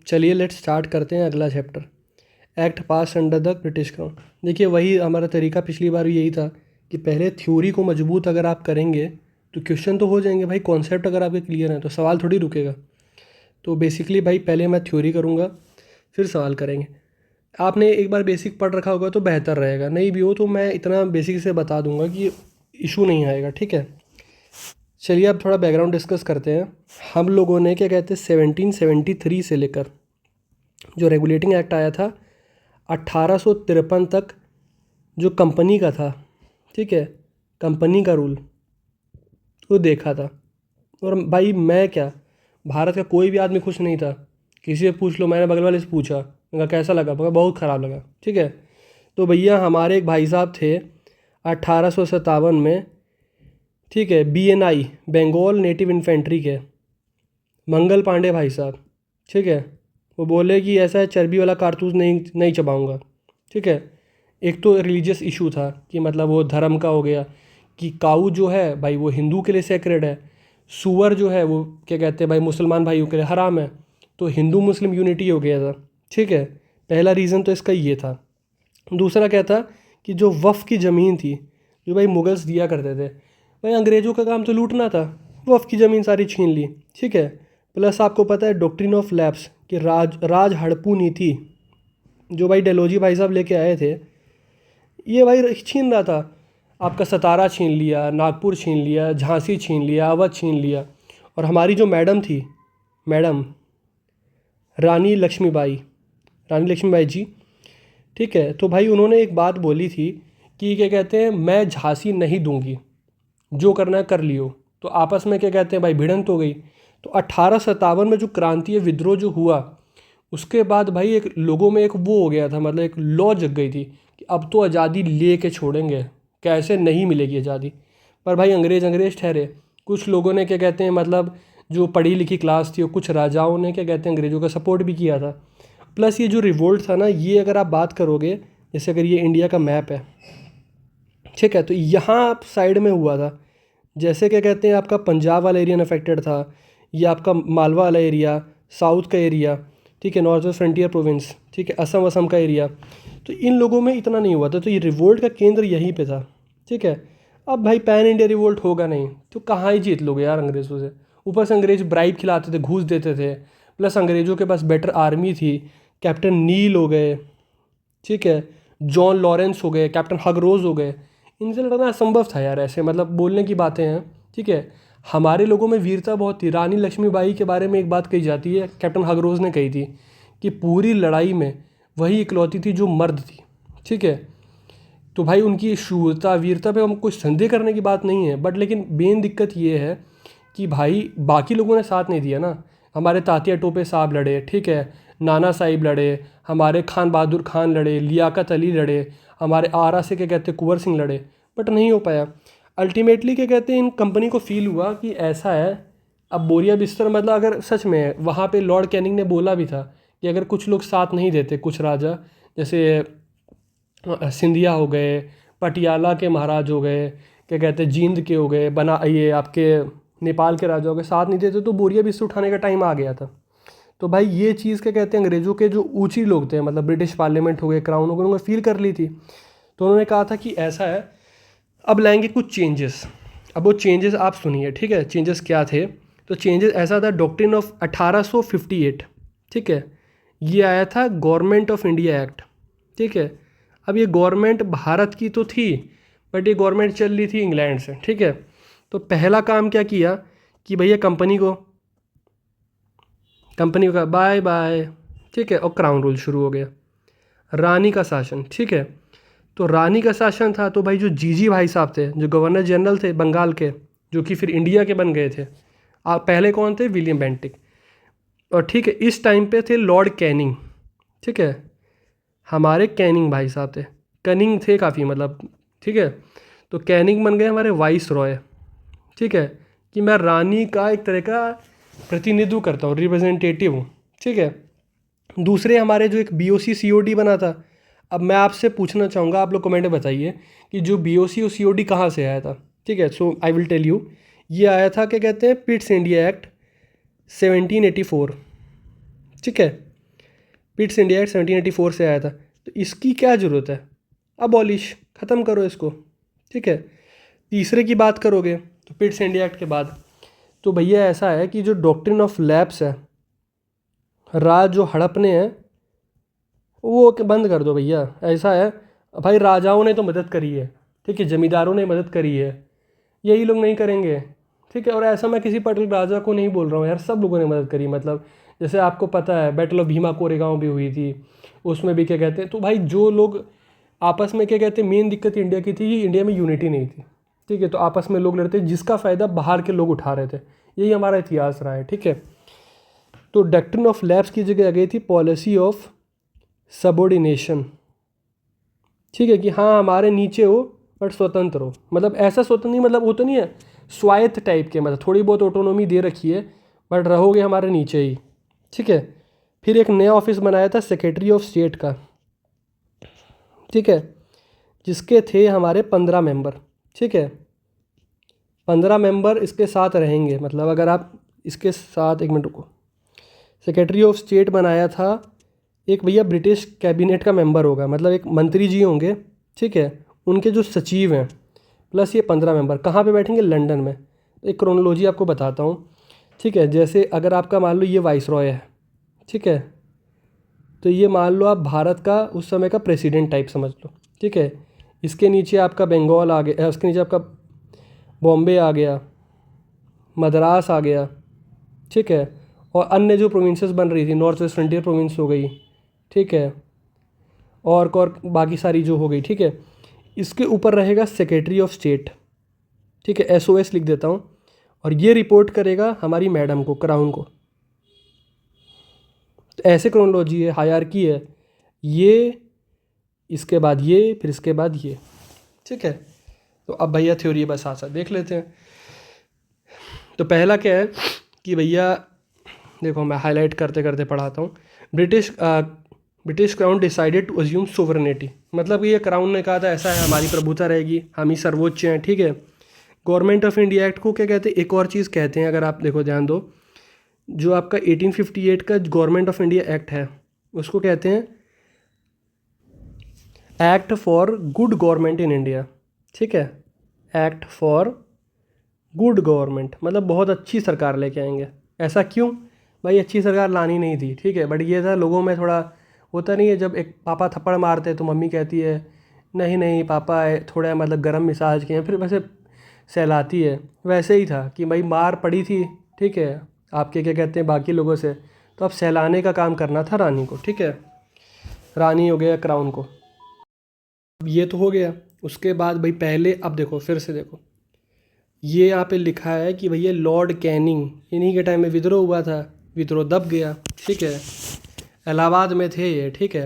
चलिए let's start करते हैं अगला chapter. Act pass under the British crown. देखिए वही हमारा तरीका पिछली बार भी यही था कि पहले थ्योरी को मजबूत अगर आप करेंगे तो क्वेश्चन तो हो जाएंगे भाई। कॉन्सेप्ट अगर आपके क्लियर हैं तो सवाल थोड़ी रुकेगा। तो बेसिकली भाई पहले मैं थ्योरी करूँगा फिर सवाल करेंगे। आपने एक बार बेसिक पढ़ रखा होगा तो बेहतर रहेगा, नहीं भी हो तो मैं इतना बेसिक से बता दूंगा कि इशू नहीं आएगा। ठीक है, चलिए अब थोड़ा बैकग्राउंड डिस्कस करते हैं। हम लोगों ने क्या कहते हैं 1773 से लेकर जो रेगुलेटिंग एक्ट आया था 1853 तक जो कंपनी का था, ठीक है, कंपनी का रूल वो देखा था। और भाई मैं क्या, भारत का कोई भी आदमी खुश नहीं था। किसी से पूछ लो, मैंने बगल वाले से पूछा, मैंने कहा कैसा लगा, बोला बहुत ख़राब लगा। ठीक है, तो भैया हमारे एक भाई साहब थे 1857 में, ठीक है, BNI बंगाल नेटिव इन्फेंट्री के मंगल पांडे भाई साहब, ठीक है, वो बोले कि ऐसा है चर्बी वाला कारतूस नहीं नहीं चबाऊँगा। ठीक है, एक तो रिलीजियस इशू था कि मतलब वो धर्म का हो गया कि काऊ जो है भाई वो हिंदू के लिए सेक्रेड है, सूअर जो है वो क्या कहते हैं भाई मुसलमान भाइयों के लिए हराम है। तो हिंदू मुस्लिम यूनिटी हो गया था। ठीक है, पहला रीज़न तो इसका ये था। दूसरा क्या था कि जो वफ़ की ज़मीन थी जो भाई मुगल्स दिया करते थे, भाई अंग्रेज़ों का काम तो लूटना था, वफ़ की ज़मीन सारी छीन ली। ठीक है, प्लस आपको पता है डॉक्ट्रिन ऑफ लैप्स कि राज हड़पू नीति जो भाई डेलोजी भाई साहब लेके आए थे, ये भाई छीन रहा था। आपका सतारा छीन लिया, नागपुर छीन लिया, झांसी छीन लिया, अवध छीन लिया। और हमारी जो मैडम थी, मैडम रानी लक्ष्मीबाई, रानी लक्ष्मीबाई जी, ठीक है, तो भाई उन्होंने एक बात बोली थी कि क्या कहते हैं मैं झांसी नहीं दूंगी, जो करना है कर लियो। तो आपस में क्या कहते हैं भाई भिड़ंत हो गई। तो 1857 में जो क्रांतीय विद्रोह जो हुआ उसके बाद भाई एक लोगों में एक वो हो गया था, मतलब एक लॉ जग गई थी कि अब तो आज़ादी ले के छोड़ेंगे, कैसे नहीं मिलेगी आज़ादी। पर भाई अंग्रेज़ अंग्रेज़ ठहरे। कुछ लोगों ने क्या कहते हैं मतलब जो पढ़ी लिखी क्लास थी और कुछ राजाओं ने क्या कहते हैं अंग्रेज़ों का सपोर्ट भी किया था। प्लस ये जो रिवोल्ट था ना, ये अगर आप बात करोगे, जैसे अगर ये इंडिया का मैप है, ठीक है, तो यहाँ साइड में हुआ था। जैसे क्या कहते हैं आपका पंजाब वाला एरिया अफेक्टेड था, ये आपका मालवा वाला एरिया, साउथ का एरिया, ठीक है, नॉर्थ वेस्ट फ्रंटियर प्रोविंस, ठीक है, असम असम का एरिया। तो इन लोगों में इतना नहीं हुआ था, तो ये रिवोल्ट का केंद्र यहीं पे था। ठीक है, अब भाई पैन इंडिया रिवोल्ट होगा नहीं तो कहाँ ही जीत लोगे यार अंग्रेज़ों से। ऊपर से अंग्रेज ब्राइब खिलाते थे, घूस देते थे, प्लस अंग्रेज़ों के पास बेटर आर्मी थी। कैप्टन नील हो गए, ठीक है, जॉन लॉरेंस हो गए, कैप्टन हगरोज हो गए, इनसे लड़ना असंभव था यार। ऐसे मतलब बोलने की बातें हैं। ठीक है, हमारे लोगों में वीरता बहुत थी। रानी लक्ष्मीबाई के बारे में एक बात कही जाती है, कैप्टन हगरोज ने कही थी कि पूरी लड़ाई में वही इकलौती थी जो मर्द थी। ठीक है, तो भाई उनकी शूरता वीरता पे हम कुछ संदेह करने की बात नहीं है, बट लेकिन मेन दिक्कत ये है कि भाई बाकी लोगों ने साथ नहीं दिया ना। हमारे तात्या टोपे साहब लड़े, ठीक है, नाना साहिब लड़े, हमारे खान बहादुर खान लड़े, लियाकत अली लड़े, हमारे आरा से क्या कहते हैं कुंवर सिंह लड़े, बट नहीं हो पाया। अल्टीमेटली क्या कहते हैं इन कंपनी को फील हुआ कि ऐसा है अब बोरिया बिस्तर, मतलब अगर सच में है, वहाँ पे लॉर्ड कैनिंग ने बोला भी था कि अगर कुछ लोग साथ नहीं देते, कुछ राजा जैसे सिंधिया हो गए, पटियाला के महाराज हो गए, क्या कहते हैं जींद के हो गए, बना ये आपके नेपाल के राजा हो गए, साथ नहीं देते तो बोरिया बिस्तर उठाने का टाइम आ गया था। तो भाई ये चीज़ क्या कहते हैं अंग्रेज़ों के जो ऊँची लोग थे, मतलब ब्रिटिश पार्लियामेंट हो गए, क्राउन हो गए, उन्होंने फील कर ली थी। तो उन्होंने कहा था कि ऐसा है अब लाएंगे कुछ चेंजेस। अब वो चेंजेस आप सुनिए, ठीक है, चेंजेस क्या थे। तो चेंजेस ऐसा था, डॉक्ट्रिन ऑफ 1858, ठीक है, ये आया था गवर्नमेंट ऑफ इंडिया एक्ट। ठीक है, अब ये गवर्नमेंट भारत की तो थी बट ये गवर्नमेंट चल रही थी इंग्लैंड से। ठीक है, तो पहला काम क्या किया कि भैया कंपनी का बाय बाय, ठीक है, और क्राउन रूल शुरू हो गया, रानी का शासन। ठीक है, तो रानी का शासन था तो भाई जो जीजी भाई साहब थे, जो गवर्नर जनरल थे बंगाल के, जो कि फिर इंडिया के बन गए थे, पहले कौन थे, विलियम बेंटिक। और ठीक है, इस टाइम पे थे लॉर्ड कैनिंग। ठीक है, हमारे कैनिंग भाई साहब थे, कनिंग थे काफ़ी मतलब। ठीक है, तो कैनिंग बन गए हमारे वाइस रॉय। ठीक है, कि मैं रानी का एक तरह का प्रतिनिधित्व करता हूँ, रिप्रेजेंटेटिव हूँ। ठीक है, दूसरे हमारे जो एक BOC COD बना था। अब मैं आपसे पूछना चाहूँगा, आप लोग कमेंट में बताइए कि जो BOC और COD कहाँ से आया था। ठीक है, सो आई विल टेल यू, ये आया था क्या कहते हैं पिट्स इंडिया एक्ट 1784। ठीक है। पिट्स इंडिया एक्ट 1784 से आया था, तो इसकी क्या ज़रूरत है? अबॉलिश, ख़त्म करो इसको, ठीक है। तीसरे की बात करोगे तो पिट्स इंडिया एक्ट के बाद तो भैया ऐसा है कि जो डॉक्ट्रिन ऑफ लैप्स है, राज जो हड़पने हैं वो बंद कर दो भैया। ऐसा है भाई, राजाओं ने तो मदद करी है, ठीक है, जमींदारों ने मदद करी है, यही लोग नहीं करेंगे, ठीक है। और ऐसा मैं किसी पर्टिकुलर राजा को नहीं बोल रहा हूँ यार, सब लोगों ने मदद करी। मतलब जैसे आपको पता है बैटल ऑफ भीमा कोरेगांव भी हुई थी, उसमें भी क्या कहते हैं, तो भाई जो लोग आपस में क्या कहते हैं, मेन दिक्कत इंडिया की थी कि इंडिया में यूनिटी नहीं थी, ठीक है। तो आपस में लोग लड़ते जिसका फ़ायदा बाहर के लोग उठा रहे थे, यही हमारा इतिहास रहा है, ठीक है। तो डॉक्ट्रिन ऑफ लैप्स की जगह आ गई थी पॉलिसी ऑफ सबॉर्डिनेशन, ठीक है, कि हाँ हमारे नीचे हो बट स्वतंत्र हो। मतलब ऐसा स्वतंत्र नहीं, मतलब वो तो नहीं है स्वायत्त टाइप के, मतलब थोड़ी बहुत ऑटोनॉमी दे रखी है बट रहोगे हमारे नीचे ही, ठीक है। फिर एक नया ऑफिस बनाया था सेक्रेटरी ऑफ स्टेट का, ठीक है, जिसके थे हमारे 15 मेंबर, ठीक है। 15 मेंबर इसके साथ रहेंगे, मतलब अगर आप इसके साथ, एक मिनट रुको, सेक्रेटरी ऑफ स्टेट बनाया था एक भैया ब्रिटिश कैबिनेट का मेंबर होगा, मतलब एक मंत्री जी होंगे, ठीक है, उनके जो सचिव हैं प्लस ये 15 मेंबर कहाँ पे बैठेंगे, लंदन में। एक क्रोनोलॉजी आपको बताता हूँ, ठीक है। जैसे अगर आपका मान लो ये वाइसरॉय है, ठीक है, तो ये मान लो आप भारत का उस समय का प्रेसिडेंट टाइप समझ लो, ठीक है। इसके नीचे आपका बंगाल आ गया, उसके नीचे आपका बॉम्बे आ गया, मद्रास आ गया, ठीक है। और अन्य जो प्रोविंसेस बन रही थी, नॉर्थ वेस्ट फ्रंटियर प्रोविंस हो गई, ठीक है, और बाकी सारी जो हो गई, ठीक है। इसके ऊपर रहेगा सेक्रेटरी ऑफ स्टेट, ठीक है, SOS लिख देता हूँ, और ये रिपोर्ट करेगा हमारी मैडम को, क्राउन को। तो ऐसे क्रोनोलॉजी है, हायरार्की है, ये इसके बाद ये, फिर इसके बाद ये, ठीक है। तो अब भैया थ्योरी बस साथ साथ देख लेते हैं। तो पहला क्या है कि भैया देखो, मैं हाईलाइट करते करते पढ़ाता हूँ। British crown decided to assume sovereignty, मतलब ये क्राउन ने कहा था ऐसा है हमारी प्रभुता रहेगी, हम ही सर्वोच्च हैं, ठीक है। गवर्नमेंट ऑफ इंडिया एक्ट को क्या कहते हैं, एक और चीज़ कहते हैं, अगर आप देखो ध्यान दो, जो आपका 1858 का गवर्नमेंट ऑफ इंडिया एक्ट है उसको कहते हैं act for good government in India, ठीक है। एक्ट फॉर गुड गवर्नमेंट मतलब बहुत अच्छी सरकार लेके आएंगे। ऐसा क्यों भाई, अच्छी सरकार लानी नहीं थी, ठीक है, बट ये था लोगों में थोड़ा होता नहीं है, जब एक पापा थप्पड़ मारते तो मम्मी कहती है नहीं नहीं पापा थोड़ा मतलब गर्म मिजाज के हैं, फिर वैसे सहलाती है। वैसे ही था कि भाई मार पड़ी थी, ठीक है, आपके क्या कहते हैं बाकी लोगों से, तो अब सहलाने का काम करना था रानी को, ठीक है, रानी हो गया क्राउन को। अब ये तो हो गया, उसके बाद भाई पहले अब देखो फिर से देखो, ये यहाँ पे लिखा है कि भैया लॉर्ड कैनिंग इन्हीं के टाइम में विद्रोह हुआ था, विद्रोह दब गया, ठीक है, इलाहाबाद में थे ये, ठीक है।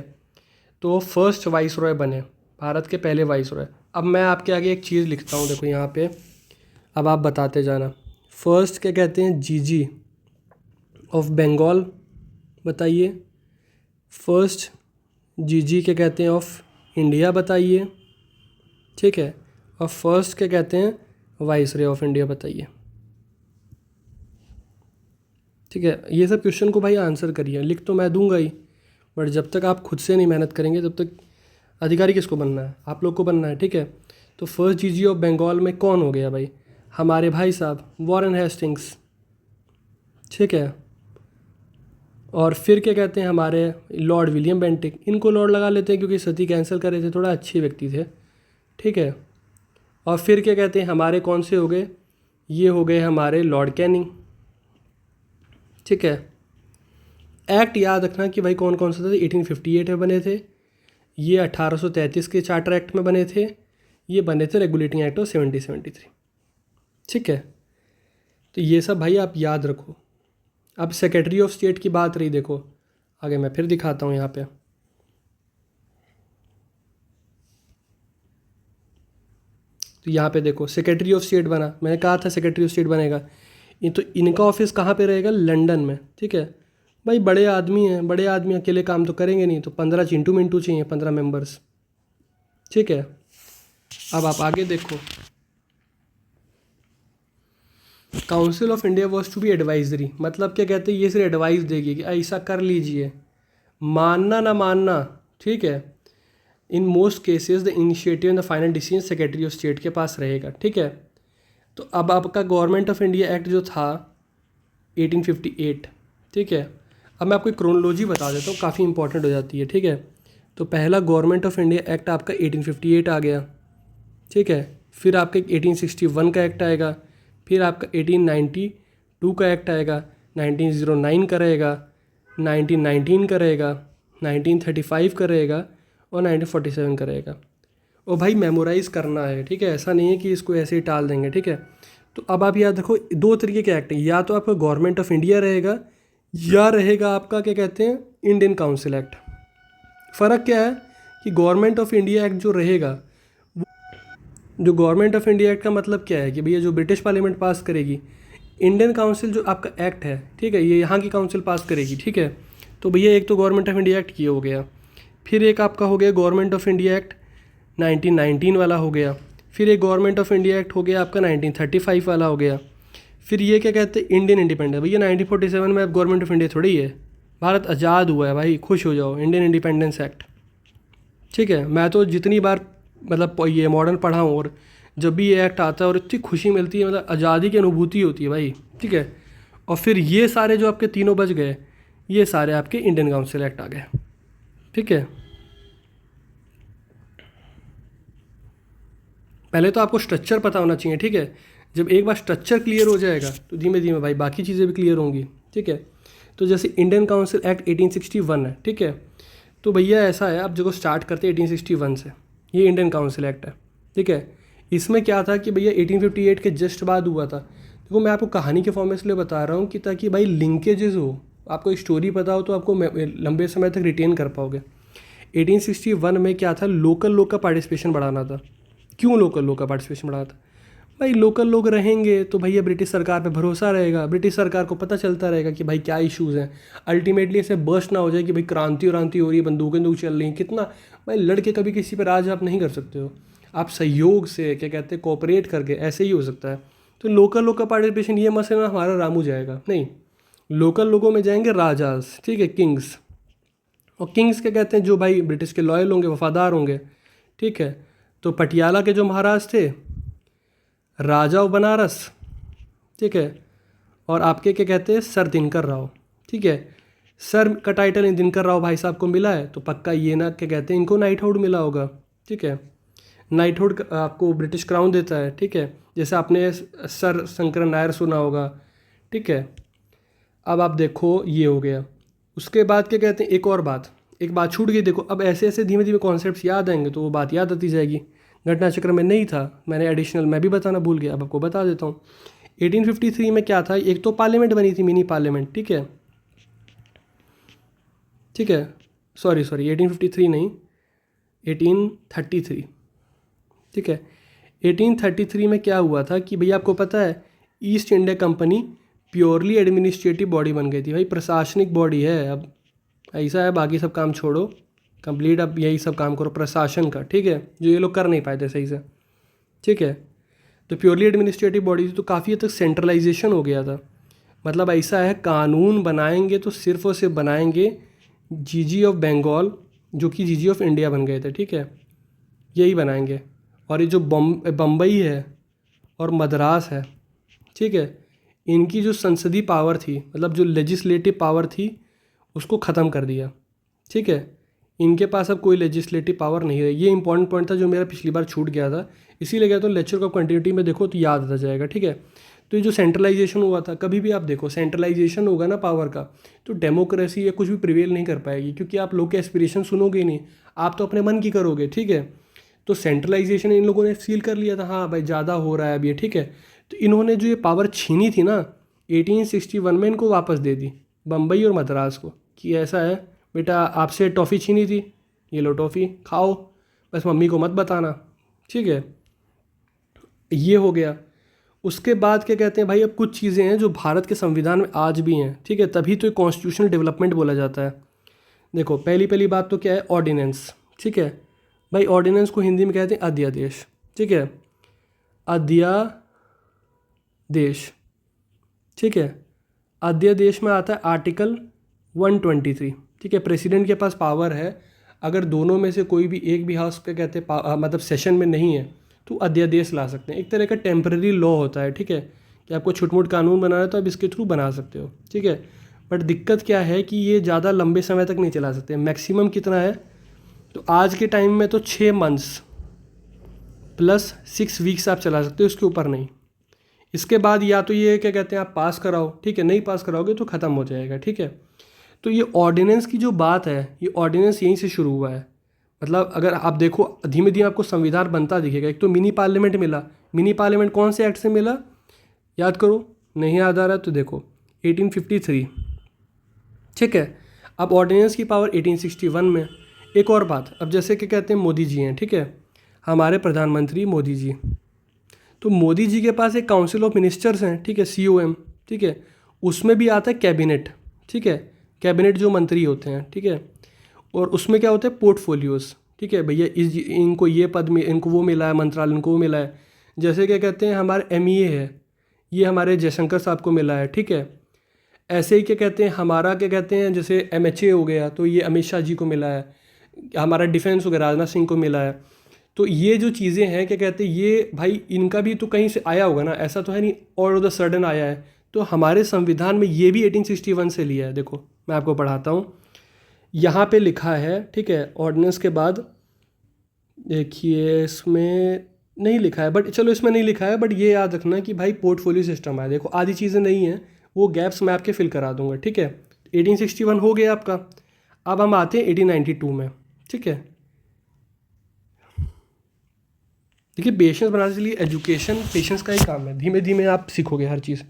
तो फर्स्ट वाइसरॉय बने, भारत के पहले वाइसरॉय। अब मैं आपके आगे एक चीज़ लिखता हूँ, देखो यहाँ पे, अब आप बताते जाना। फर्स्ट क्या कहते हैं, जीजी ऑफ बंगाल, बताइए। फर्स्ट जीजी क्या कहते हैं ऑफ इंडिया, बताइए, ठीक है। और फर्स्ट क्या कहते हैं वाइसरॉय ऑफ इंडिया, बताइए, ठीक है। ये सब क्वेश्चन को भाई आंसर करिए, लिख तो मैं दूंगा ही, बट जब तक आप खुद से नहीं मेहनत करेंगे तब तक अधिकारी किसको बनना है, आप लोग को बनना है, ठीक है। तो फर्स्ट जीजी ऑफ बंगाल में कौन हो गया भाई, हमारे भाई साहब वॉरेन हेस्टिंग्स, ठीक है। और फिर क्या कहते हैं हमारे लॉर्ड विलियम बेंटिक, इनको लॉर्ड लगा लेते हैं क्योंकि सती कैंसिल कर रहे थे, थोड़ा अच्छे व्यक्ति थे, ठीक है। और फिर क्या कहते हैं हमारे कौन से हो गए, ये हो गए हमारे लॉर्ड कैनिंग, ठीक है। एक्ट याद रखना कि भाई कौन कौन से थे, 1858 में बने थे, ये 1833 के चार्टर एक्ट में बने थे, ये बने थे रेगुलेटिंग एक्ट ऑफ 1773, ठीक है। तो ये सब भाई आप याद रखो। अब सेक्रेटरी ऑफ स्टेट की बात रही, देखो आगे मैं फिर दिखाता हूँ यहाँ पे। तो यहाँ पे देखो सेक्रेटरी ऑफ स्टेट बना, मैंने कहा था सेक्रेटरी ऑफ स्टेट बनेगा, तो इनका ऑफिस कहाँ पे रहेगा, लंदन में, ठीक है। भाई बड़े आदमी हैं, बड़े आदमी अकेले काम तो करेंगे नहीं, तो 15 चिंटू मिंटू चाहिए, 15 मेंबर्स, ठीक है। अब आप आगे देखो, council of India was to be advisory, मतलब क्या कहते हैं, ये सिर्फ एडवाइस देगी कि ऐसा कर लीजिए, मानना ना मानना, ठीक है। In most cases the initiative and the final decision secretary of state के पास रहेगा, ठीक है। तो अब आपका गवर्नमेंट ऑफ इंडिया एक्ट जो था 1858, ठीक है। अब मैं आपको एक क्रोनोलॉजी बता देता हूँ, काफ़ी इंपॉर्टेंट हो जाती है, ठीक है। तो पहला गवर्नमेंट ऑफ इंडिया एक्ट आपका 1858 आ गया, ठीक है। फिर आपका 1861 का एक्ट आएगा, फिर आपका 1892 का एक्ट आएगा, 1909 का रहेगा, 1919 का रहेगा, 1935 का रहेगा और 1947 का रहेगा। और भाई मेमोराइज़ करना है, ठीक है, ऐसा नहीं है कि इसको ऐसे ही टाल देंगे, ठीक है। तो अब आप याद रखो, दो तरीके के एक्ट हैं, या तो आपका गवर्नमेंट ऑफ इंडिया रहेगा या रहेगा आपका क्या कहते हैं इंडियन काउंसिल एक्ट। फ़र्क क्या है कि गवर्नमेंट ऑफ इंडिया एक्ट जो रहेगा, जो गवर्नमेंट ऑफ इंडिया एक्ट का मतलब क्या है कि भैया जो ब्रिटिश पार्लियामेंट पास करेगी, इंडियन काउंसिल जो आपका एक्ट है, ठीक है, ये यहाँ की काउंसिल पास करेगी, ठीक है। तो भैया एक तो गवर्नमेंट ऑफ इंडिया एक्ट ये हो गया, फिर एक आपका हो गया गवर्नमेंट ऑफ इंडिया एक्ट 1919 वाला हो गया, फिर एक गवर्नमेंट ऑफ इंडिया एक्ट हो गया आपका 1935 वाला हो गया, फिर ये क्या कहते हैं इंडियन इंडिपेंडेंस। भैया 1947 में अब गवर्नमेंट ऑफ इंडिया थोड़ी है, भारत आज़ाद हुआ है भाई, खुश हो जाओ, इंडियन इंडिपेंडेंस एक्ट, ठीक है। मैं तो जितनी बार मतलब ये मॉडर्न पढ़ा हूँ और जब भी ये एक्ट आता है और इतनी खुशी मिलती है, मतलब आज़ादी की अनुभूति होती है भाई, ठीक है। और फिर ये सारे जो आपके तीनों बच गए, ये सारे आपके इंडियन काउंसिल एक्ट आ गए, ठीक है। पहले तो आपको स्ट्रक्चर पता होना चाहिए, ठीक है। जब एक बार स्ट्रक्चर क्लियर हो जाएगा तो धीमे धीमे भाई बाकी चीज़ें भी क्लियर होंगी, ठीक है। तो जैसे इंडियन काउंसिल एक्ट 1861 है, ठीक है। तो भैया ऐसा है, आप जो स्टार्ट करते हैं 1861 से, ये इंडियन काउंसिल एक्ट है, ठीक है। इसमें क्या था कि भैया 1858 के जस्ट बाद हुआ था। देखो मैं आपको कहानी के फॉर्म में इसलिए बता रहा हूँ कि ताकि भाई लिंकेजेस हो, आपको एक स्टोरी पता हो तो आपको लंबे समय तक रिटेन कर पाओगे। 1861 में क्या था, लोकल लोग का पार्टिसिपेशन बढ़ाना था। क्यों लोकल लोग का पार्टिसिपेशन बढ़ाना था? भाई लोकल लोग रहेंगे तो भैया ब्रिटिश सरकार पे भरोसा रहेगा, ब्रिटिश सरकार को पता चलता रहेगा कि भाई क्या इश्यूज़ हैं। अल्टीमेटली ऐसे बर्स्ट ना हो जाए कि भाई क्रांति क्रांति हो रही है, बंदूकें चल रही हैं, कितना भाई लड़के कभी किसी पर राज आप नहीं कर सकते हो, आप सहयोग से क्या कहते हैं कोऑपरेट करके ऐसे ही हो सकता है। तो लोकल लोग का पार्टिसिपेशन, ये मसला हमारा रामू जाएगा नहीं, लोकल लोगों में जाएंगे राजाज, ठीक है, किंग्स। और किंग्स क्या कहते हैं, जो भाई ब्रिटिश के लॉयल होंगे, वफादार होंगे, ठीक है। तो पटियाला के जो महाराज थे, राजा ऑफ बनारस, ठीक है, और आपके क्या कहते हैं सर दिनकर राव, ठीक है। सर का टाइटल इन दिनकर राव भाई साहब को मिला है तो पक्का ये ना क्या कहते हैं इनको नाइटहुड मिला होगा, ठीक है। नाइटहुड आपको ब्रिटिश क्राउन देता है, ठीक है, जैसे आपने सर शंकर नायर सुना होगा, ठीक है। अब आप देखो ये हो गया। उसके बाद क्या कहते हैं, एक बात छूट गई, देखो अब ऐसे ऐसे धीमे धीमे कॉन्सेप्ट्स याद आएंगे तो वो बात याद आती जाएगी। घटना चक्र में नहीं था, मैंने एडिशनल मैं भी बताना भूल गया, अब आपको बता देता हूँ। 1853 में क्या था, एक तो पार्लियामेंट बनी थी, मिनी पार्लियामेंट, ठीक है, ठीक है, सॉरी 1853 नहीं, 1833, ठीक है। 1833 में क्या हुआ था कि भैया आपको पता है east India company purely administrative body बन गई थी भाई, प्रशासनिक बॉडी है अब, ऐसा है, बाकी सब काम छोड़ो, कंप्लीट अब यही सब काम करो प्रशासन का, ठीक है, जो ये लोग कर नहीं पाए थे सही से, ठीक है। तो प्योरली एडमिनिस्ट्रेटिव बॉडी थी, तो काफ़ी हद तक सेंट्रलाइजेशन हो गया था। मतलब ऐसा है, कानून बनाएंगे तो सिर्फ और सिर्फ बनाएंगे जीजी ऑफ बंगाल, जो कि जीजी ऑफ इंडिया बन गए थे, ठीक है, यही बनाएंगे। और ये जो बम्बई है और मद्रास है, ठीक है, इनकी जो संसदीय पावर थी, मतलब जो लेजिस्लेटिव पावर थी, उसको ख़त्म कर दिया, ठीक है। इनके पास अब कोई लेजिस्लेटिव पावर नहीं है। ये इंपॉर्टेंट पॉइंट था जो मेरा पिछली बार छूट गया था, इसीलिए गया तो लेक्चर को कंटिन्यूटी में देखो तो याद आता जाएगा, ठीक है। तो ये जो सेंट्रलाइजेशन हुआ था, कभी भी आप देखो सेंट्रलाइजेशन होगा ना पावर का, तो डेमोक्रेसी या कुछ भी प्रिवेल नहीं कर पाएगी, क्योंकि आप लोग के एस्पिरेशन सुनोगे ही नहीं, आप तो अपने मन की करोगे, ठीक है। तो सेंट्रलाइजेशन इन लोगों ने फील कर लिया था, हाँ भाई ज़्यादा हो रहा है अब ये, ठीक है। तो इन्होंने जो ये पावर छीनी थी ना 1861 में, इनको वापस दे दी बम्बई और मद्रास को, कि ऐसा है बेटा आपसे टॉफ़ी छीनी थी, ये लो टॉफ़ी खाओ, बस मम्मी को मत बताना, ठीक है। ये हो गया। उसके बाद क्या कहते हैं भाई, अब कुछ चीज़ें हैं जो भारत के संविधान में आज भी हैं, ठीक है, तभी तो एक कॉन्स्टिट्यूशनल डेवलपमेंट बोला जाता है। देखो पहली बात तो क्या है, ऑर्डिनेंस, ठीक है भाई, ऑर्डिनेंस को हिंदी में कहते हैं अध्यादेश, ठीक है, अध्यादेश। ठीक है। अध्यादेश में आता है आर्टिकल 123, ठीक है। प्रेसिडेंट के पास पावर है, अगर दोनों में से कोई भी एक भी हाउस पे कहते हैं मतलब सेशन में नहीं है तो अध्यादेश ला सकते हैं। एक तरह का टेम्पररी लॉ होता है, ठीक है, कि आपको छोट-मोट कानून बनाना है तो आप इसके थ्रू बना सकते हो, ठीक है। बट दिक्कत क्या है कि ये ज़्यादा लंबे समय तक नहीं चला सकते। मैक्सिमम कितना है, तो आज के टाइम में तो 6 मंथ्स प्लस 6 वीक्स आप चला सकते हो, उसके ऊपर नहीं। इसके बाद या तो ये क्या कहते हैं आप पास कराओ, ठीक है, नहीं पास कराओगे तो ख़त्म हो जाएगा, ठीक है। तो ये ऑर्डिनेंस की जो बात है, ये ऑर्डिनेंस यहीं से शुरू हुआ है। मतलब अगर आप देखो धीमे धीमे आपको संविधान बनता दिखेगा। एक तो मिनी पार्लियामेंट मिला, मिनी पार्लियामेंट कौन से एक्ट से मिला, याद करो, नहीं याद आ रहा तो देखो 1853, ठीक है। अब ऑर्डिनेंस की पावर 1861 में। एक और बात, अब जैसे कि कहते हैं मोदी जी हैं, ठीक है, हमारे प्रधानमंत्री मोदी जी, तो मोदी जी के पास एक काउंसिल ऑफ मिनिस्टर्स हैं, ठीक है, COM, ठीक है। उसमें भी आता है कैबिनेट, ठीक है, कैबिनेट जो मंत्री होते हैं, ठीक है। और उसमें क्या होता है पोर्टफोलियोज़, ठीक है, भैया इनको ये पद में, इनको वो मिला है, मंत्रालय इनको वो मिला है। जैसे क्या कहते हैं हमारे MEA है, ये हमारे जयशंकर साहब को मिला है, ठीक है। ऐसे ही क्या कहते हैं हमारा क्या कहते हैं जैसे MHA हो गया तो ये अमित शाह जी को मिला है। हमारा डिफेंस हो गया राजनाथ सिंह को मिला है। तो ये जो चीज़ें हैं क्या कहते हैं ये भाई इनका भी तो कहीं से आया होगा ना, ऐसा तो है नहीं ऑल ऑफ द सडन आया है। तो हमारे संविधान में ये भी 1861 से लिया है। देखो मैं आपको पढ़ाता हूँ, यहाँ पे लिखा है, ठीक है, ऑर्डिनेंस के बाद देखिए इसमें नहीं लिखा है, बट चलो इसमें नहीं लिखा है, बट ये याद रखना कि भाई पोर्टफोलियो सिस्टम है। देखो आधी चीज़ें नहीं हैं, वो गैप्स मैं आपके फिल करा दूंगा, ठीक है। 1861 हो गया आपका। अब हम आते हैं 1892 में, ठीक है। देखिए पेशेंस बनाने के लिए एजुकेशन पेशेंस का ही काम है, धीमे धीमे आप सीखोगे हर चीज़।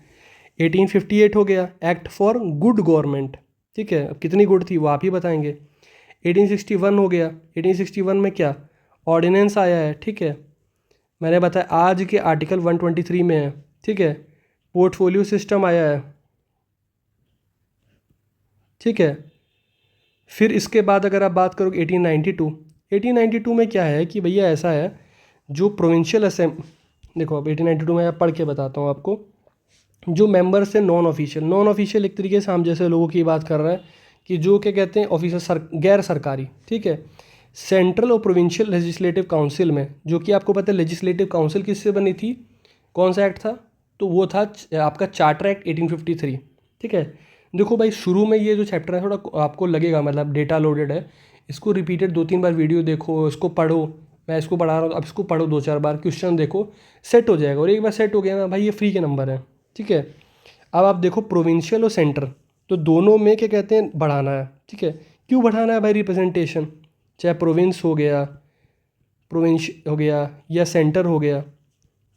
1858 हो गया एक्ट फॉर गुड गवर्नमेंट, ठीक है। अब कितनी गुड थी वो आप ही बताएंगे। 1861 हो गया, 1861 में क्या ऑर्डिनेंस आया है, ठीक है, मैंने बताया आज के आर्टिकल 123 में है, ठीक है। पोर्टफोलियो सिस्टम आया है, ठीक है। फिर इसके बाद अगर आप बात करोगे 1892 में क्या है कि भैया ऐसा है जो प्रोविंशियल असेंबली, देखो अब 1892 में आप पढ़ के बताता हूँ आपको। जो मेंबर्स हैं नॉन ऑफिशियल एक तरीके से हम जैसे लोगों की बात कर रहे हैं कि जो क्या कहते हैं ऑफिसर गैर सरकारी, ठीक है। सेंट्रल और प्रोविंशियल लेजिस्लेटिव काउंसिल में, जो कि आपको पता है लेजिस्लेटिव काउंसिल किससे बनी थी, कौन सा एक्ट था, तो वो था आपका चार्टर एक्ट 1853, ठीक है। देखो भाई शुरू में ये जो चैप्टर है थोड़ा आपको लगेगा मतलब डेटा लोडेड है, इसको रिपीटेड 2-3 बार वीडियो देखो, इसको पढ़ो, मैं इसको पढ़ा रहा हूँ अब इसको पढ़ो 2-4 बार, क्वेश्चन देखो, सेट हो जाएगा। और एक बार सेट हो गया ना भाई ये फ्री के नंबर है, ठीक है। अब आप देखो प्रोविंशियल और सेंटर, तो दोनों में क्या कहते हैं बढ़ाना है, ठीक है। क्यों बढ़ाना है भाई रिप्रेजेंटेशन, चाहे प्रोविंस हो गया, प्रोविंस हो गया या सेंटर हो गया,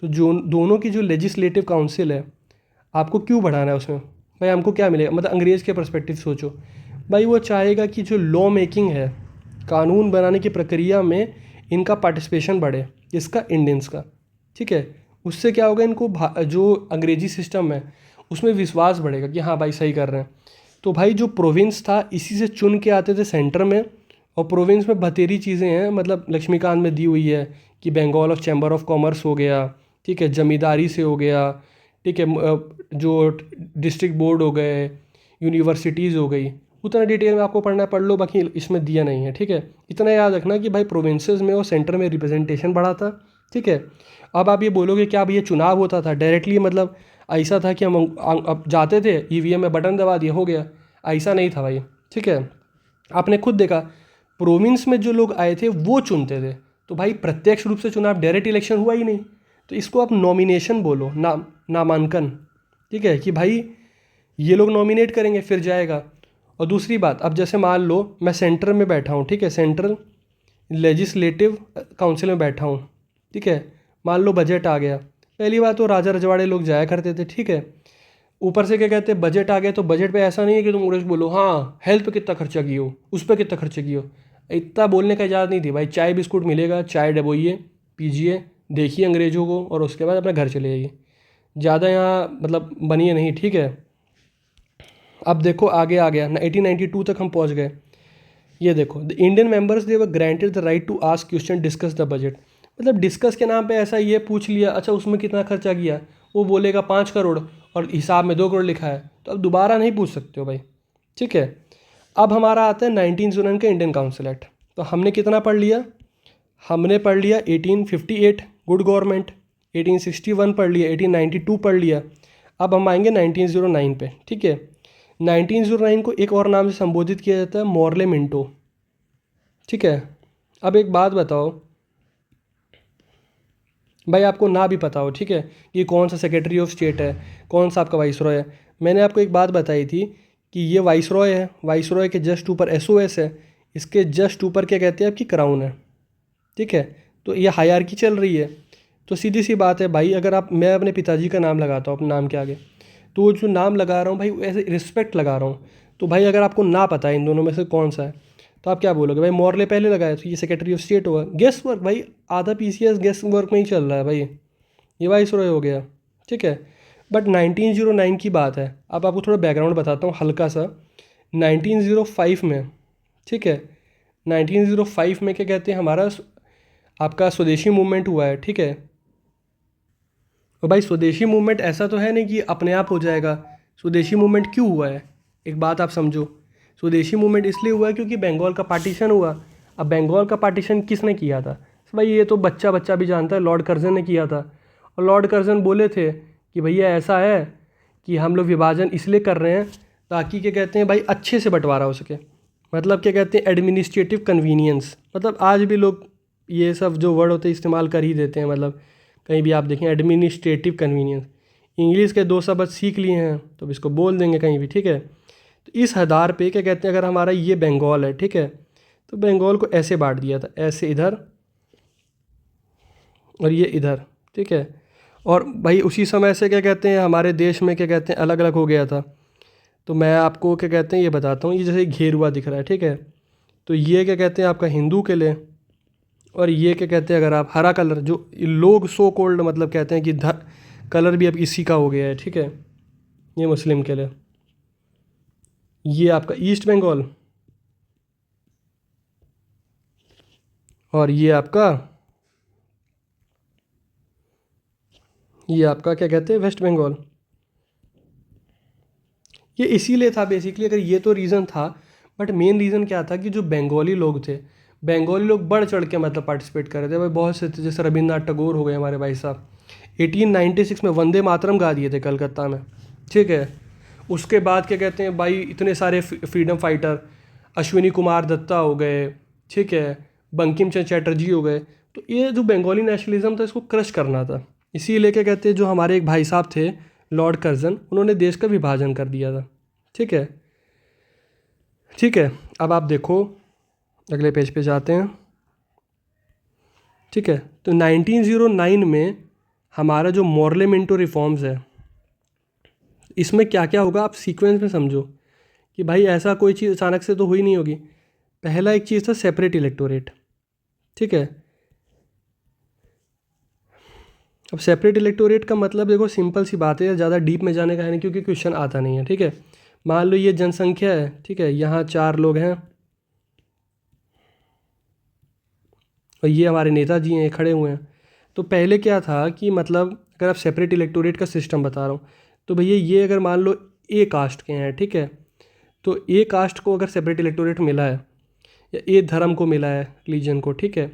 तो जो दोनों की जो लेजिस्लेटिव काउंसिल है आपको क्यों बढ़ाना है उसमें, भाई हमको क्या मिलेगा, मतलब अंग्रेज़ के पर्सपेक्टिव सोचो भाई, वो चाहेगा कि जो लॉ मेकिंग है कानून बनाने की प्रक्रिया में इनका पार्टिसिपेशन बढ़े, इसका इंडियंस का, ठीक है। उससे क्या होगा इनको जो अंग्रेजी सिस्टम है उसमें विश्वास बढ़ेगा कि हाँ भाई सही कर रहे हैं। तो भाई जो प्रोविंस था इसी से चुन के आते थे सेंटर में, और प्रोविंस में बतेरी चीज़ें हैं, मतलब लक्ष्मीकांत में दी हुई है कि Bengal of chamber of commerce हो गया, ठीक है, जमींदारी से हो गया, ठीक है, जो डिस्ट्रिक्ट बोर्ड हो गए, यूनिवर्सिटीज़ हो गई, उतना डिटेल में आपको पढ़ना है पढ़ लो, बाकी इसमें दिया नहीं है, ठीक है। इतना याद रखना कि भाई प्रोविंसेस में और सेंटर में रिप्रेजेंटेशन बढ़ा था, ठीक है। अब आप ये बोलोगे क्या अब ये चुनाव होता था डायरेक्टली, मतलब ऐसा था कि हम अब जाते थे EVM में बटन दबा दिया हो गया, ऐसा नहीं था भाई, ठीक है। आपने खुद देखा प्रोविंस में जो लोग आए थे वो चुनते थे, तो भाई प्रत्यक्ष रूप से चुनाव डायरेक्ट इलेक्शन हुआ ही नहीं, तो इसको आप नॉमिनेशन बोलो, नामांकन, ठीक है, कि भाई ये लोग नॉमिनेट करेंगे फिर जाएगा। और दूसरी बात, अब जैसे मान लो मैं सेंटर में बैठा हूँ, ठीक है, सेंट्रल लेजिस्लेटिव काउंसिल में बैठा हूँ, ठीक है, मान लो बजट आ गया, पहली बात तो राजा रजवाड़े लोग जाया करते थे, ठीक है। ऊपर से क्या कहते हैं बजट आ गया, तो बजट पे ऐसा नहीं है कि तुम उड़े बोलो हाँ हेल्थ पे कितना खर्चा किए हो, उस पर कितना खर्चा किए हो, इतना बोलने का इजाज़त नहीं थी भाई। चाय बिस्कुट मिलेगा, चाय डबोइए, पीजिए, देखिए अंग्रेज़ों को, और उसके बाद अपने घर चले जाइए, ज़्यादा यहाँ मतलब बनिए नहीं, ठीक है। अब देखो आगे आ गया 1892 तक हम पहुँच गए। ये देखो the Indian members they were granted the right to ask question discuss the budget, मतलब डिस्कस के नाम पे ऐसा ये पूछ लिया, अच्छा उसमें कितना खर्चा किया, वो बोलेगा 5 करोड़, और हिसाब में 2 करोड़ लिखा है, तो अब दोबारा नहीं पूछ सकते हो भाई, ठीक है। अब हमारा आता है 1909 का इंडियन काउंसिल एक्ट। तो हमने कितना पढ़ लिया, हमने पढ़ लिया 1858 गुड गवर्नमेंट, 1861 पढ़ लिया, 1892 पढ़ लिया। अब हम आएंगे 1909 पे, ठीक है। 1909 को एक और नाम से संबोधित किया जाता है, मॉर्ले मिंटो, ठीक है। अब एक बात बताओ भाई, आपको ना भी पता हो, ठीक है, कि कौन सा सेक्रेटरी ऑफ स्टेट है, कौन सा आपका वाइसरॉय है। मैंने आपको एक बात बताई थी कि ये वाइसरॉय है, वाइसरॉय के जस्ट ऊपर एसओएस है, इसके जस्ट ऊपर क्या कहते हैं आपकी क्राउन है, ठीक है। तो ये हायरार्की चल रही है। तो सीधी सी बात है भाई, अगर आप, मैं अपने पिताजी का नाम लगाता हूँ अपने नाम के आगे, तो वो जो नाम लगा रहा हूँ भाई ऐसे रिस्पेक्ट लगा रहा हूँ। तो भाई अगर आपको ना पता है इन दोनों में से कौन सा है, तो आप क्या बोलोगे भाई, मॉर्ले पहले लगाया तो ये सेक्रेटरी ऑफ स्टेट हुआ। गेस वर्क भाई, आधा पीसीएस गेस वर्क में ही चल रहा है भाई, ये वाइसरॉय हो गया, ठीक है। बट 1909 की बात है। अब आपको थोड़ा बैकग्राउंड बताता हूँ हल्का सा। 1905 में, ठीक है, 1905 में क्या कहते हैं, हमारा आपका स्वदेशी मूवमेंट हुआ है, ठीक है। और भाई स्वदेशी मूवमेंट ऐसा तो है नहीं कि अपने आप हो जाएगा। स्वदेशी मूवमेंट क्यों हुआ है, एक बात आप समझो। स्वदेशी मूवमेंट इसलिए हुआ है क्योंकि बंगाल का पार्टीशन हुआ। अब बंगाल का पार्टीशन किसने किया था भाई, ये तो बच्चा बच्चा भी जानता है, लॉर्ड कर्जन ने किया था। और लॉर्ड कर्जन बोले थे कि भैया ऐसा है कि हम लोग विभाजन इसलिए कर रहे हैं ताकि क्या कहते हैं भाई अच्छे से बंटवारा हो सके, मतलब क्या कहते हैं एडमिनिस्ट्रेटिव कन्वीनियंस। मतलब आज भी लोग ये सब जो वर्ड होते हैं इस्तेमाल कर ही देते हैं, मतलब कहीं भी आप देखें एडमिनिस्ट्रेटिव कन्वीनियंस, इंग्लिश के 2 शब्द सीख लिए हैं तो अब इसको बोल देंगे कहीं भी, ठीक है। तो इस आधार पे क्या कहते हैं, अगर हमारा ये बंगाल है, ठीक है, तो बंगाल को ऐसे बांट दिया था, ऐसे इधर और ये इधर, ठीक है। और भाई उसी समय से क्या कहते हैं हमारे देश में क्या कहते हैं अलग अलग हो गया था। तो मैं आपको क्या कहते हैं ये बताता हूँ, ये जैसे घेरुआ दिख रहा है, ठीक है, तो ये क्या कहते हैं आपका हिंदू के लिए, और ये क्या कहते हैं अगर आप हरा कलर जो लोग सो कोल्ड मतलब कहते हैं कि कलर भी अब इसी का हो गया है, ठीक है, ये मुस्लिम के लिए। ये आपका ईस्ट बंगाल और ये आपका क्या कहते हैं वेस्ट बंगाल। ये इसीलिए था बेसिकली, अगर ये तो रीज़न था, बट मेन रीज़न क्या था कि जो बंगाली लोग थे, बंगाली लोग बढ़ चढ़ के मतलब पार्टिसिपेट कर रहे थे भाई, बहुत से थे, जैसे रविन्द्रनाथ टैगोर हो गए हमारे भाई साहब, 1896 में वंदे मातरम गा दिए थे कलकत्ता में, ठीक है। उसके बाद क्या कहते हैं भाई इतने सारे फ्रीडम फाइटर, अश्विनी कुमार दत्ता हो गए, ठीक है, बंकिम चंद्र चटर्जी हो गए। तो ये जो बंगाली नेशनलिज्म था इसको क्रश करना था, इसीलिए क्या कहते हैं जो हमारे एक भाई साहब थे लॉर्ड कर्जन, उन्होंने देश का विभाजन कर दिया था, ठीक है। ठीक है, अब आप देखो अगले पेज पे जाते हैं, ठीक है। तो 1909 में हमारा जो मॉर्ले मिंटो रिफॉर्म्स है, इसमें क्या क्या होगा आप सीक्वेंस में समझो कि भाई ऐसा कोई चीज़ अचानक से तो हुई नहीं होगी। पहला एक चीज़ था सेपरेट इलेक्टोरेट, ठीक है। अब सेपरेट इलेक्टोरेट का मतलब देखो सिंपल सी बात है, ज़्यादा डीप में जाने का है नहीं क्योंकि क्वेश्चन आता नहीं है, ठीक है। मान लो ये जनसंख्या है, ठीक है, यहाँ 4 लोग हैं और ये हमारे नेताजी हैं, ये खड़े हुए हैं। तो पहले क्या था कि मतलब अगर आप सेपरेट इलेक्टोरेट का सिस्टम बता रहा हूँ, तो भैया ये अगर मान लो ए कास्ट के हैं, ठीक है, तो ए कास्ट को अगर सेपरेट इलेक्टोरेट मिला है या ए धर्म को मिला है रिलीजन को, ठीक है,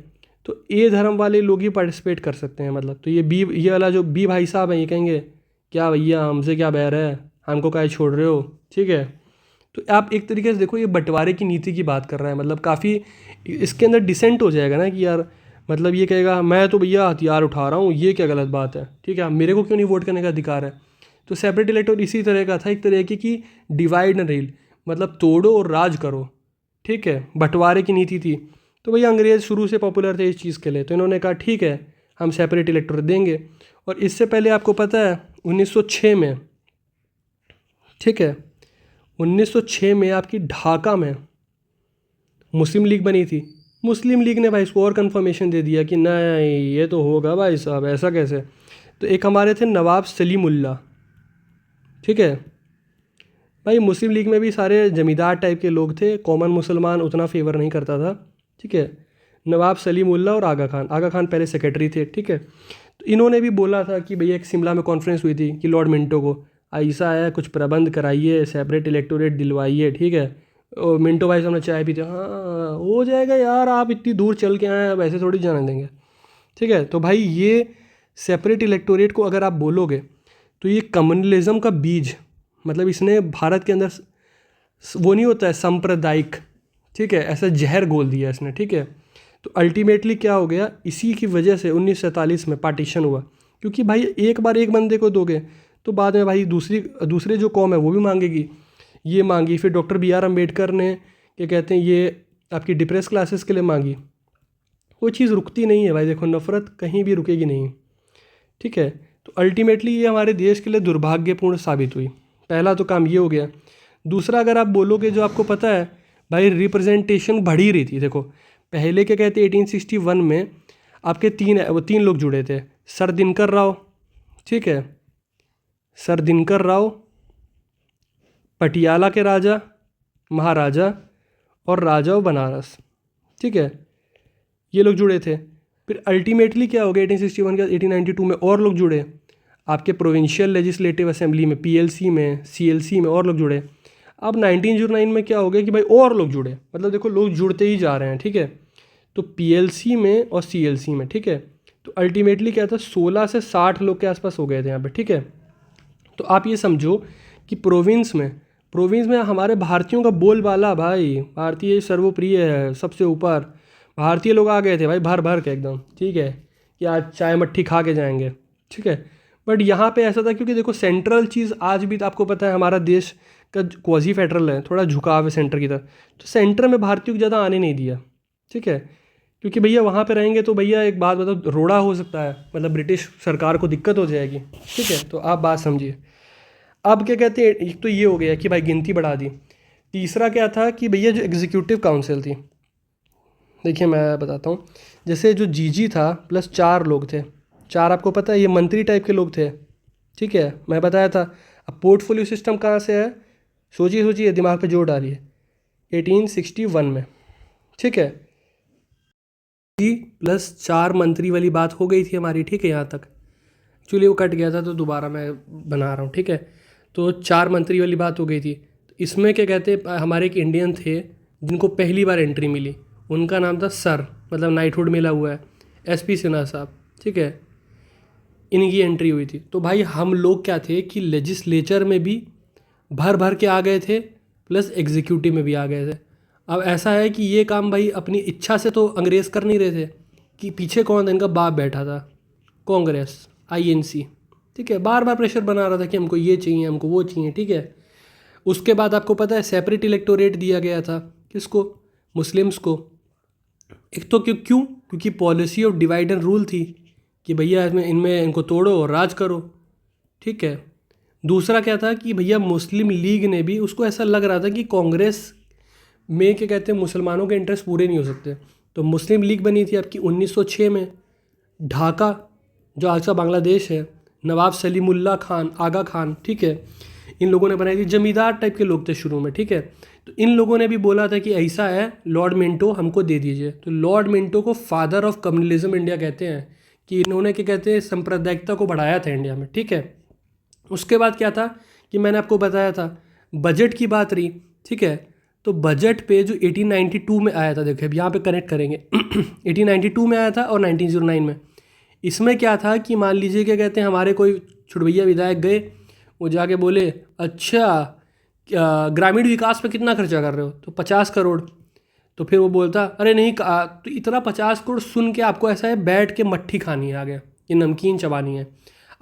तो ए धर्म वाले लोग ही पार्टिसिपेट कर सकते हैं। मतलब तो ये वाला जो बी भाई साहब हैं ये कहेंगे क्या भैया हमसे क्या बैर है, हमको काहे छोड़ रहे हो, ठीक है। तो आप एक तरीके से देखो ये बंटवारे की नीति की बात कर रहा है, मतलब काफ़ी इसके अंदर डिसेंट हो जाएगा ना कि यार मतलब ये कहेगा मैं तो भैया हथियार उठा रहा हूँ, ये क्या गलत बात है, ठीक है, मेरे को क्यों नहीं वोट करने का अधिकार है। तो सेपरेट इलेक्टोरेट इसी तरह का था, एक तरीके की डिवाइड एंड रूल, मतलब तोड़ो और राज करो, ठीक है, बंटवारे की नीति थी। तो भैया अंग्रेज़ शुरू से पॉपुलर थे इस चीज़ के लिए, तो इन्होंने कहा ठीक है हम सेपरेट इलेक्टोरेट देंगे। और इससे पहले आपको पता है 1906 में, ठीक है, 1906 में आपकी ढाका में मुस्लिम लीग बनी थी। मुस्लिम लीग ने भाई इसको और कन्फर्मेशन दे दिया कि नहीं ये तो होगा भाई साहब, ऐसा कैसे। तो एक हमारे थे नवाब सलीमुल्ला, ठीक है, भाई मुस्लिम लीग में भी सारे जमींदार टाइप के लोग थे, कॉमन मुसलमान उतना फेवर नहीं करता था, ठीक है। नवाब सलीमुल्ला और आगा खान पहले सेक्रेटरी थे, ठीक है। तो इन्होंने भी बोला था कि भैया एक शिमला में कॉन्फ्रेंस हुई थी कि लॉर्ड मिंटो को ऐसा है, कुछ प्रबंध कराइए, सेपरेट इलेक्टोरेट दिलवाइए, ठीक है। और मिंटो भाई सामने चाय पीते, हाँ हो जाएगा यार, आप इतनी दूर चल के आए, अब ऐसे थोड़ी जाने देंगे, ठीक है। तो भाई ये सेपरेट इलेक्टोरेट को अगर आप बोलोगे तो ये कम्युनलिज्म का बीज, मतलब इसने भारत के अंदर वो नहीं होता है सांप्रदायिक, ठीक है, ऐसा जहर घोल दिया इसने, ठीक है। तो अल्टीमेटली क्या हो गया, इसी की वजह से 1947 में पार्टीशन हुआ, क्योंकि भाई एक बार एक बंदे को दोगे तो बाद में भाई दूसरे जो कौम है वो भी मांगेगी, ये मांगी, फिर डॉक्टर B.R. अम्बेडकर ने क्या कहते हैं ये आपकी डिप्रेस क्लासेस के लिए मांगी। वो चीज़ रुकती नहीं है भाई, देखो नफ़रत कहीं भी रुकेगी नहीं, ठीक है। तो अल्टीमेटली ये हमारे देश के लिए दुर्भाग्यपूर्ण साबित हुई। पहला तो काम ये हो गया। दूसरा, अगर आप बोलोगे, जो आपको पता है भाई, रिप्रेजेंटेशन बढ़ ही रही थी। देखो पहले क्या कहते 1861 में आपके तीन लोग जुड़े थे, सर दिनकर राव, ठीक है, सर दिनकर राव, पटियाला के राजा, महाराजा और राजा बनारस, ठीक है, ये लोग जुड़े थे। फिर अल्टीमेटली क्या हो गया 1861 के 1892 में और लोग जुड़े, आपके प्रोविंशियल लेजिस्लेटिव असेंबली में, PLC में, CLC में और लोग जुड़े। अब 1909 में क्या हो गया कि भाई और लोग जुड़े, मतलब देखो लोग जुड़ते ही जा रहे हैं, ठीक है। तो PLC में और CLC में, ठीक है। तो अल्टीमेटली क्या था, 16 से 60 लोग के आसपास हो गए थे यहाँ पे, ठीक है। तो आप ये समझो कि प्रोविंस में हमारे भारतीयों का बोलबाला भाई, भारतीय सर्वप्रिय है, सबसे ऊपर भारतीय लोग आ गए थे भाई, भर भर के एकदम, ठीक है, कि आज चाय मट्ठी खा के जाएंगे, ठीक है। बट यहाँ पे ऐसा था, क्योंकि देखो सेंट्रल चीज़ आज भी तो आपको पता है हमारा देश का क्वाजी फेडरल है, थोड़ा झुकाव है सेंटर की तरफ, तो सेंटर में भारतीयों को ज़्यादा आने नहीं दिया, ठीक है। क्योंकि भैया वहाँ पे रहेंगे तो भैया एक बात बताओ, रोड़ा हो सकता है, मतलब ब्रिटिश सरकार को दिक्कत हो जाएगी, ठीक है। तो आप बात समझिए। अब क्या कहते हैं, एक तो ये हो गया कि भाई गिनती बढ़ा दी। तीसरा क्या था कि भैया जो एग्जीक्यूटिव काउंसिल थी, देखिए मैं बताता हूँ, जैसे जो जीजी था प्लस 4 लोग थे, 4 आपको पता है ये मंत्री टाइप के लोग थे, ठीक है, मैं बताया था। अब पोर्टफोलियो सिस्टम कहाँ से है, सोचिए दिमाग पे जोर डालिए, 1861 में, ठीक है। जी प्लस 4 मंत्री वाली बात हो गई थी हमारी, ठीक है, यहाँ तक। एक्चुअली वो कट गया था तो दोबारा मैं बना रहा हूँ, ठीक है। तो 4 मंत्री वाली बात हो गई थी। तो इसमें क्या कहते हैं, हमारे एक इंडियन थे जिनको पहली बार एंट्री मिली, उनका नाम था सर, मतलब नाइटहुड मिला हुआ है, SP सिन्हा साहब, ठीक है, इनकी एंट्री हुई थी। तो भाई हम लोग क्या थे कि लेजिस्लेचर में भी भर भर के आ गए थे, प्लस एग्जीक्यूटिव में भी आ गए थे। अब ऐसा है कि ये काम भाई अपनी इच्छा से तो अंग्रेज़ कर नहीं रहे थे, कि पीछे कौन था, इनका बाप बैठा था, कांग्रेस, INC, ठीक है, बार बार प्रेशर बना रहा था कि हमको ये चाहिए, हमको वो चाहिए, ठीक है। उसके बाद आपको पता है सेपरेट इलेक्टोरेट दिया गया था, किसको, मुस्लिम्स को। एक तो क्योंकि policy of divide and rule थी कि भैया इसमें इनमें इनको तोड़ो और राज करो, ठीक है। दूसरा क्या था कि भैया मुस्लिम लीग ने भी, उसको ऐसा लग रहा था कि कांग्रेस में क्या कहते हैं मुसलमानों के इंटरेस्ट पूरे नहीं हो सकते, तो मुस्लिम लीग बनी थी आपकी 1906 में। ढाका जो आज का बांग्लादेश है, नवाब सलीमुल्लाह खान, आगा खान, ठीक है, इन लोगों ने बनाई थी। जमींदार टाइप के लोग थे शुरू में, ठीक है। तो इन लोगों ने भी बोला था कि ऐसा है, लॉर्ड मिंटो हमको दे दीजिए। तो लॉर्ड मिंटो को फादर ऑफ कम्युनलिज्म इंडिया कहते हैं, कि इन्होंने क्या कहते हैं सांप्रदायिकता को बढ़ाया था इंडिया में, ठीक है। उसके बाद क्या था कि मैंने आपको बताया था बजट की बात रही, ठीक है। तो बजट पे जो 1892 में आया था, देखिए अब यहाँ पे कनेक्ट करेंगे 1892 में आया था और 1909 में। इसमें क्या था कि मान लीजिए क्या कहते हैं हमारे कोई छुड़भैया विधायक गए, वो जाके बोले अच्छा ग्रामीण विकास पे कितना खर्चा कर रहे हो, तो 50 करोड़। तो फिर वो बोलता अरे नहीं, तो इतना 50 करोड़ सुन के आपको ऐसा है बैठ के मट्ठी खानी है, आगे ये नमकीन चबानी है,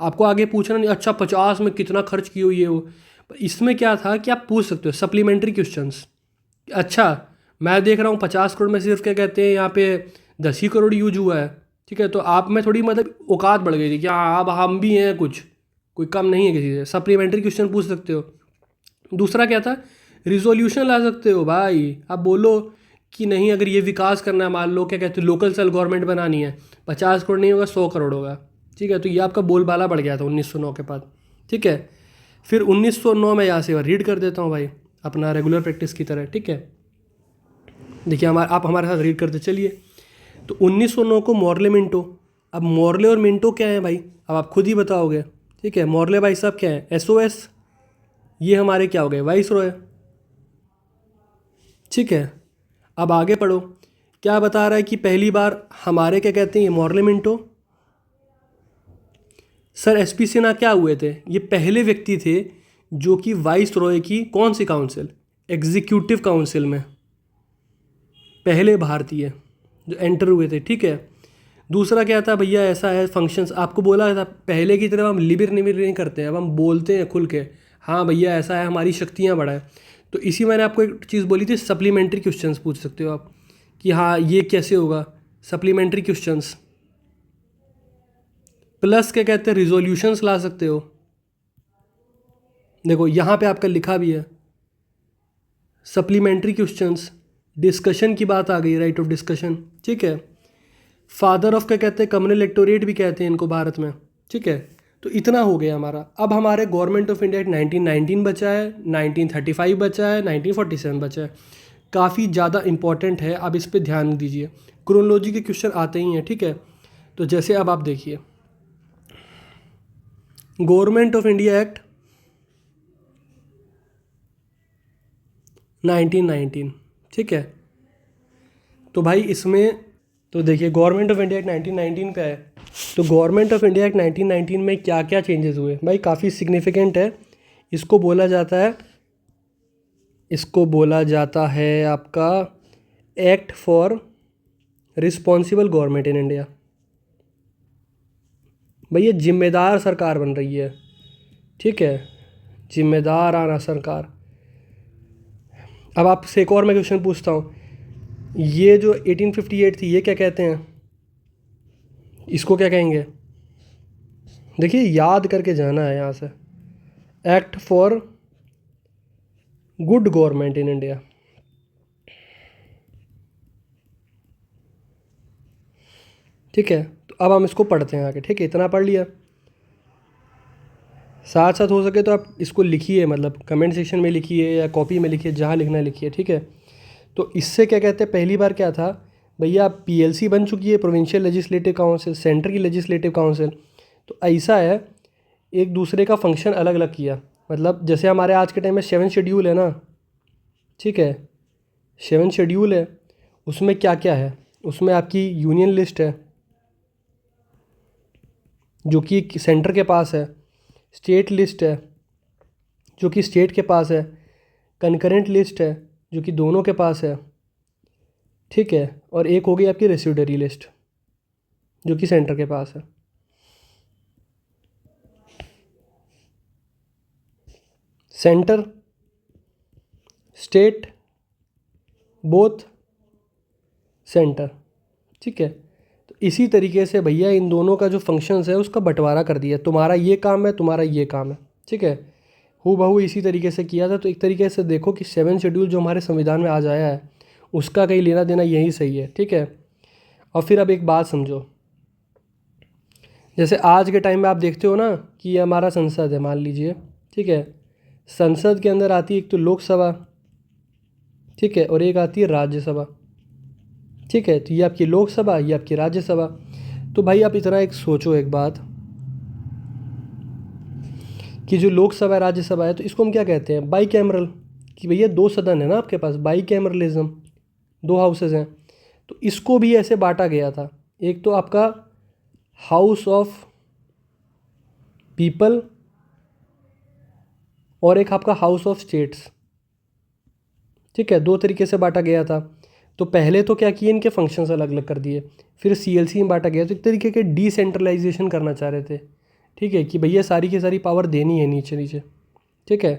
आपको आगे पूछना नहीं अच्छा 50 में कितना खर्च की हुई है वो। इसमें क्या था कि आप पूछ सकते हो सप्लीमेंट्री क्वेश्चंस, अच्छा मैं देख रहा हूँ 50 करोड़ में सिर्फ क्या कहते हैं यहाँ पे 10 ही करोड़ यूज हुआ है, ठीक है। तो आप में थोड़ी मतलब औकात बढ़ गई थी कि हाँ अब हम भी हैं, कुछ कोई कम नहीं है किसी से, सप्लीमेंट्री क्वेश्चन पूछ सकते हो। दूसरा क्या था, रिजोल्यूशन ला सकते हो भाई, आप बोलो कि नहीं अगर ये विकास करना है, मान लो क्या कहते हैं लोकल सेल गवर्नमेंट बनानी है, 50 करोड़ नहीं होगा 100 करोड़ होगा, ठीक है। तो ये आपका बोलबाला बढ़ गया था 1909 के बाद, ठीक है। फिर 1909 में यहाँ से रीड कर देता हूँ भाई अपना रेगुलर प्रैक्टिस की तरह, ठीक है। देखिए आप हमारे साथ रीड करते चलिए। तो 1909 को मॉर्ले मिंटो, अब मॉर्ले और मिंटो क्या है भाई, अब आप खुद ही बताओगे, ठीक है। मॉर्ले भाई साहब क्या है, SOS ये हमारे क्या हो गए, वाइसरॉय। ठीक है, अब आगे पढ़ो। क्या बता रहा है कि पहली बार हमारे क्या कहते हैं, ये Morley Minto. Sir SP Sinha क्या हुए थे, ये पहले व्यक्ति थे जो कि वाइस रॉय की कौन सी काउंसिल, एग्जीक्यूटिव काउंसिल में पहले भारतीय जो एंटर हुए थे। ठीक है, दूसरा क्या था भैया, ऐसा है फंक्शंस, आपको बोला था पहले की तरह हम लिबिर निबिर नहीं करते हैं, अब हम बोलते हैं खुल के, हाँ भैया ऐसा है, हमारी शक्तियाँ बढ़ाएं। तो इसी मैंने आपको एक चीज़ बोली थी, सप्लीमेंट्री क्वेश्चंस पूछ सकते हो आप कि हाँ ये कैसे होगा, सप्लीमेंट्री क्वेश्चंस। प्लस क्या कहते हैं, रिजोल्यूशंस ला सकते हो। देखो यहाँ पे आपका लिखा भी है सप्लीमेंट्री क्वेश्चंस, डिस्कशन की बात आ गई, राइट ऑफ डिस्कशन। ठीक है, फादर ऑफ क्या कहते हैं, कम्युनल इलेक्टोरेट भी कहते हैं इनको भारत में। ठीक है, तो इतना हो गया हमारा। अब हमारे गवर्नमेंट ऑफ इंडिया 1919 बचा है, 1935 बचा है, 1947 बचा है। काफ़ी ज़्यादा इंपॉर्टेंट है, आप इस पर ध्यान दीजिए, क्रोनोलॉजी के क्वेश्चन आते ही हैं। ठीक है, तो जैसे अब आप देखिए गवर्नमेंट ऑफ इंडिया एक्ट 1919। ठीक है, तो भाई इसमें तो देखिए गवर्नमेंट ऑफ इंडिया एक्ट 1919 का है, तो गवर्नमेंट ऑफ इंडिया एक्ट 1919 में क्या क्या चेंजेस हुए भाई, काफ़ी सिग्निफिकेंट है। इसको बोला जाता है, इसको बोला जाता है आपका act for responsible government in India. भाई ये जिम्मेदार सरकार बन रही है। ठीक है, जिम्मेदार आना सरकार। अब आपसे एक और मैं क्वेश्चन पूछता हूँ, ये जो 1858 थी ये क्या कहते हैं, इसको क्या कहेंगे, देखिए याद करके जाना है यहाँ से, act for good government in India. ठीक है, तो अब हम इसको पढ़ते हैं आगे। ठीक है, इतना पढ़ लिया, साथ साथ हो सके तो आप इसको लिखिए, मतलब कमेंट सेक्शन में लिखिए या कॉपी में लिखिए, जहाँ लिखना है लिखिए। ठीक है, तो इससे क्या कहते हैं, पहली बार क्या था भैया, पीएलसी बन चुकी है, प्रोविंशियल लेजिस्लेटिव काउंसिल, सेंटर की लेजिस्लेटिव काउंसिल। तो ऐसा है, एक दूसरे का फंक्शन अलग अलग किया, मतलब जैसे हमारे आज के टाइम में 7 शेड्यूल है ना। ठीक है, 7 शेड्यूल है, उसमें क्या क्या है, उसमें आपकी यूनियन लिस्ट है जो कि सेंटर के पास है, स्टेट लिस्ट है जो कि स्टेट के पास है, कंकरेंट लिस्ट है जो कि दोनों के पास है। ठीक है, और एक हो गई आपकी रेसिडरी लिस्ट जो कि सेंटर के पास है। Centre, state, both, centre. ठीक है, तो इसी तरीके से भैया इन दोनों का जो फंक्शंस है उसका बंटवारा कर दिया, तुम्हारा ये काम है, तुम्हारा ये काम है। ठीक है, हू बहू इसी तरीके से किया था। तो एक तरीके से देखो कि 7 शेड्यूल जो हमारे संविधान में आज आया है उसका कहीं लेना देना यही सही है। ठीक है, और फिर अब एक बात समझो, जैसे आज के टाइम में आप देखते हो ना कि ये हमारा संसद है, मान लीजिए। ठीक है, संसद के अंदर आती है एक तो लोकसभा, ठीक है, और एक आती है राज्यसभा। ठीक है, तो ये आपकी लोकसभा, ये आपकी राज्यसभा। तो भाई आप इतना एक सोचो एक बात कि जो लोकसभा राज्यसभा है तो इसको हम क्या कहते हैं, बाई कैमरल, कि भैया 2 सदन है ना आपके पास, बाई कैमरलिज्म, 2 हाउसेज हैं। तो इसको भी ऐसे बांटा गया था, एक तो आपका हाउस ऑफ पीपल और एक आपका हाउस ऑफ स्टेट्स। ठीक है, 2 तरीके से बांटा गया था। तो पहले तो क्या किए, इनके फंक्शंस अलग अलग कर दिए, फिर सीएलसी में बांटा गया, तो एक तरीके के डिसेंट्रलाइजेशन करना चाह रहे थे। ठीक है, कि भैया सारी की सारी पावर देनी है नीचे नीचे। ठीक है,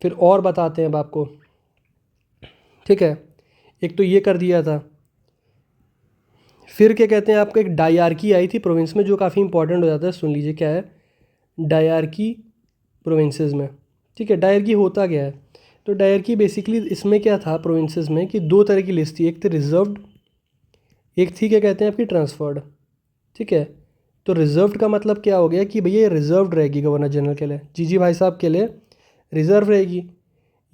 फिर और बताते हैं अब आपको। ठीक है, एक तो ये कर दिया था, फिर क्या कहते हैं, आपको एक डायरकी आई थी प्रोविंस में जो काफ़ी इंपॉर्टेंट हो जाता है, सुन लीजिए क्या है डायरकी प्रोविंसेस में। ठीक है, डायरकी होता क्या है, तो डायरकी बेसिकली इसमें क्या था प्रोविंसेस में कि 2 तरह की लिस्ट थी, एक थी रिजर्व्ड, एक थी क्या कहते हैं आपकी ट्रांसफर्ड। ठीक है, तो रिजर्व्ड का मतलब क्या हो गया कि भैया ये रिजर्व्ड रहेगी गवर्नर जनरल के लिए, जी भाई साहब के लिए रिजर्व रहेगी।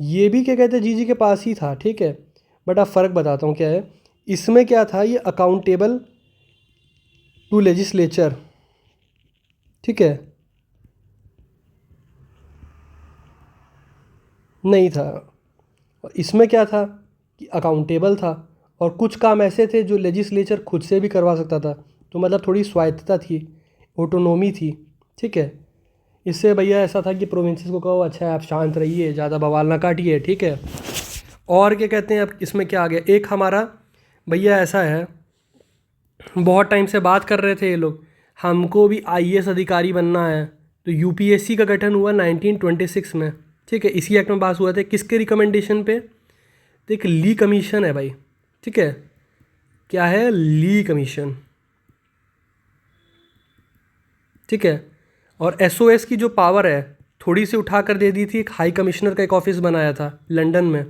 ये भी क्या कहते हैं जी के पास ही था। ठीक है, बट अब फ़र्क बताता हूँ क्या है, इसमें क्या था, ये अकाउंटेबल टू नहीं था। और इसमें क्या था कि अकाउंटेबल था, और कुछ काम ऐसे थे जो लेजिस्लेचर खुद से भी करवा सकता था। तो मतलब थोड़ी स्वायत्तता थी, ऑटोनोमी थी। ठीक है, इससे भैया ऐसा था कि प्रोविंसेस को कहो अच्छा है आप शांत रहिए, ज़्यादा बवाल ना काटिए। ठीक है, और क्या कहते हैं अब इसमें क्या आ गया, एक हमारा भैया ऐसा है, बहुत टाइम से बात कर रहे थे ये लोग, हमको भी आईएएस अधिकारी बनना है। तो यूपीएससी का गठन हुआ 1926 में। ठीक है, इसी एक्ट में पास हुआ था। किसके रिकमेंडेशन पे? तो एक ली कमीशन है भाई। ठीक है, क्या है? ली कमीशन। ठीक है, और एसओएस की जो पावर है थोड़ी सी उठा कर दे दी थी, एक हाई कमिश्नर का एक ऑफिस बनाया था लंदन में।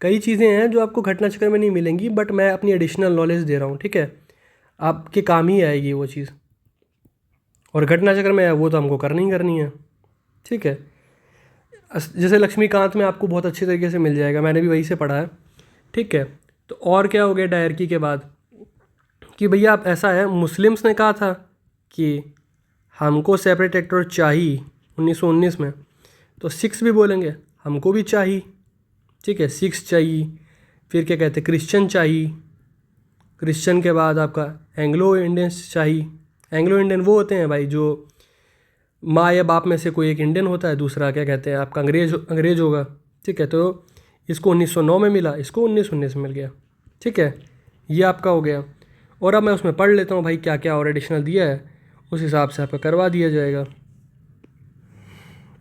कई चीज़ें हैं जो आपको घटना चक्र में नहीं मिलेंगी, बट मैं अपनी एडिशनल नॉलेज दे रहा हूँ। ठीक है, आपके काम ही आएगी वो चीज़, और घटना चक्र में है वो तो हमको करनी ही करनी है। ठीक है, जैसे लक्ष्मीकांत में आपको बहुत अच्छे तरीके से मिल जाएगा, मैंने भी वहीं से पढ़ा है। ठीक है, तो और क्या हो गया डायरकी के बाद कि भैया आप ऐसा है, मुस्लिम्स ने कहा था कि हमको सेपरेट एक्टर चाहिए 1919 में, तो सिक्स भी बोलेंगे हमको भी चाहिए। ठीक है, सिक्स चाहिए। फिर क्या कहते हैं, क्रिश्चियन चाहिए। क्रिश्चियन के बाद आपका एंग्लो इंडियंस चाहिए। एंग्लो इंडियन वो होते हैं भाई जो माँ या बाप में से कोई एक इंडियन होता है, दूसरा क्या कहते हैं आपका अंग्रेज होगा। ठीक है, तो इसको 1909 में मिला, इसको 1919 में मिल गया। ठीक है, ये आपका हो गया। और अब मैं उसमें पढ़ लेता हूँ भाई क्या क्या और एडिशनल दिया है, उस हिसाब से आपका करवा दिया जाएगा।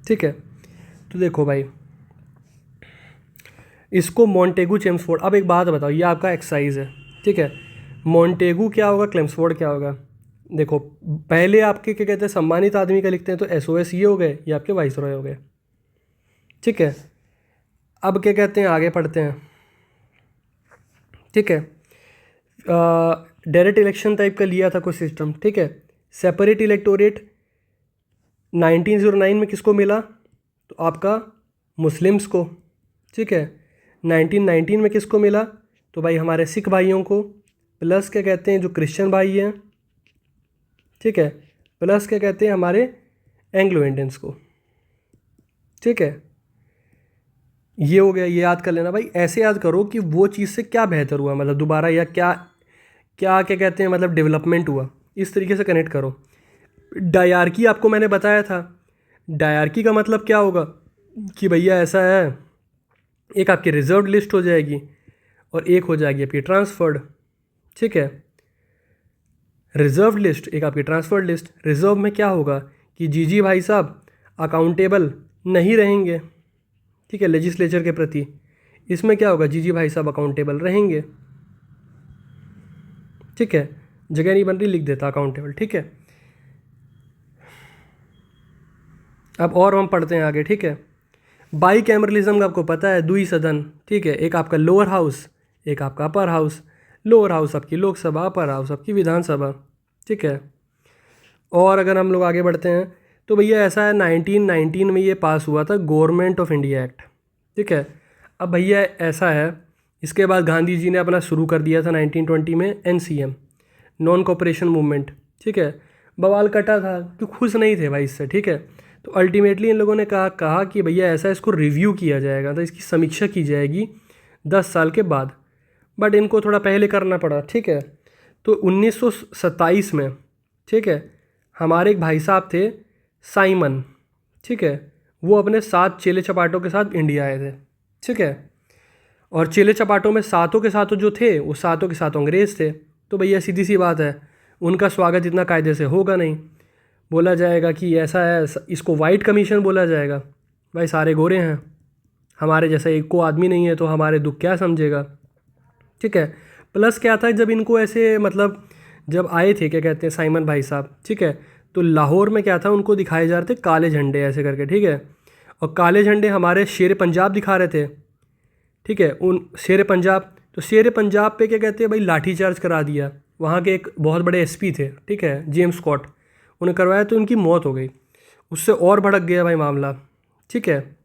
ठीक है, तो देखो भाई, इसको मॉन्टेगू चेम्सफोर्ड। अब एक बात बताओ, ये आपका एक्सरसाइज है। ठीक है, मॉन्टेगू क्या होगा, क्लेम्सफोर्ड क्या होगा? देखो, पहले आपके क्या कहते हैं सम्मानित आदमी का लिखते हैं, तो एसओएस ये हो गए, ये आपके वाइसरॉय हो गए। ठीक है, अब क्या कहते हैं, आगे पढ़ते हैं। ठीक है, डायरेक्ट इलेक्शन टाइप का लिया था कोई सिस्टम। ठीक है, सेपरेट इलेक्टोरेट 1909 में किसको मिला? तो आपका मुस्लिम्स को। ठीक है, 1919 में किसको मिला? तो भाई हमारे सिख भाइयों को, प्लस क्या कहते हैं जो क्रिश्चियन भाई हैं। ठीक है, प्लस क्या कहते हैं हमारे एंग्लो इंडियंस को। ठीक है, ये हो गया, ये याद कर लेना भाई। ऐसे याद करो कि वो चीज़ से क्या बेहतर हुआ, मतलब दोबारा, या क्या क्या क्या कहते हैं मतलब डेवलपमेंट हुआ, इस तरीके से कनेक्ट करो। डायरकी आपको मैंने बताया था। डायरकी का मतलब क्या होगा कि भैया ऐसा है, एक आपकी रिजर्व लिस्ट हो जाएगी और एक हो जाएगी आपकी ट्रांसफर्ड। ठीक है, रिजर्व लिस्ट, एक आपकी ट्रांसफर्ड लिस्ट। रिजर्व में क्या होगा कि जीजी भाई साहब अकाउंटेबल नहीं रहेंगे। ठीक है, लेजिस्लेचर के प्रति। इसमें क्या होगा, जीजी भाई साहब अकाउंटेबल रहेंगे। ठीक है, जगह नहीं बन रही, लिख देता अकाउंटेबल। ठीक है, अब और हम पढ़ते हैं आगे। ठीक है, बाई कैमरलिज्म का आपको पता है, दुई सदन। ठीक है, एक आपका लोअर हाउस, एक आपका अपर हाउस। लोअर हाउस आपकी लोकसभा, अपर हाउस आपकी विधानसभा। ठीक है, और अगर हम लोग आगे बढ़ते हैं तो भैया ऐसा है, 1919 में ये पास हुआ था गवर्नमेंट ऑफ इंडिया एक्ट। ठीक है, अब भैया ऐसा है, इसके बाद गांधी जी ने अपना शुरू कर दिया था 1920 में एनसीएम, नॉन कॉपरेशन मूवमेंट। ठीक है, बवाल कटा था कि खुश नहीं थे भाई इससे। ठीक है, तो अल्टीमेटली इन लोगों ने कहा कि भैया ऐसा, इसको रिव्यू किया जाएगा, तो इसकी समीक्षा की जाएगी 10 साल के बाद। बट इनको थोड़ा पहले करना पड़ा। ठीक है, तो 1927 में, ठीक है, हमारे एक भाई साहब थे साइमन। ठीक है, वो अपने 7 चेले चपाटों के साथ इंडिया आए थे। ठीक है, और चेले चपाटों में सातों के सातों जो थे वो सातों के सातों अंग्रेज़ थे। तो भैया सीधी सी बात है, उनका स्वागत इतना कायदे से होगा नहीं। बोला जाएगा कि ऐसा है, इसको वाइट कमीशन बोला जाएगा। भाई सारे गोरे हैं, हमारे जैसा एक को आदमी नहीं है, तो हमारे दुख क्या समझेगा। ठीक है, प्लस क्या था, जब इनको ऐसे मतलब जब आए थे क्या कहते हैं साइमन भाई साहब, ठीक है, तो लाहौर में क्या था, उनको दिखाए जा रहे थे काले झंडे ऐसे करके। ठीक है, और काले झंडे हमारे शेर पंजाब दिखा रहे थे। ठीक है, उन शेर पंजाब, तो शेर पंजाब पे क्या कहते हैं भाई लाठीचार्ज करा दिया। वहाँ के एक बहुत बड़े एसपी थे, ठीक है, जेम्स स्कॉट, उन्हें करवाया तो उनकी मौत हो गई। उससे और भड़क गया भाई मामला। ठीक है,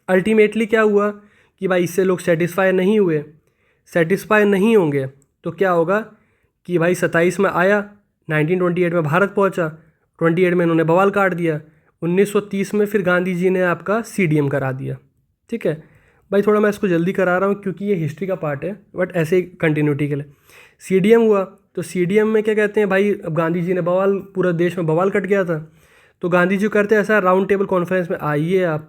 अल्टीमेटली क्या हुआ कि भाई इससे लोग सेटिस्फाई नहीं हुए। सेटिस्फाई नहीं होंगे तो क्या होगा कि भाई 27 में आया, 1928 में भारत पहुंचा, 28 में इन्होंने बवाल काट दिया, 1930 में फिर गांधी जी ने आपका सीडीएम करा दिया। ठीक है भाई, थोड़ा मैं इसको जल्दी करा रहा हूँ क्योंकि ये हिस्ट्री का पार्ट है, बट ऐसे ही कंटिन्यूटी के लिए। सीडीएम हुआ, तो सीडीएम में क्या कहते हैं भाई, अब गांधी जी ने बवाल, पूरा देश में बवाल कट गया था, तो गांधी जी करते ऐसा राउंड टेबल कॉन्फ्रेंस में आइए आप।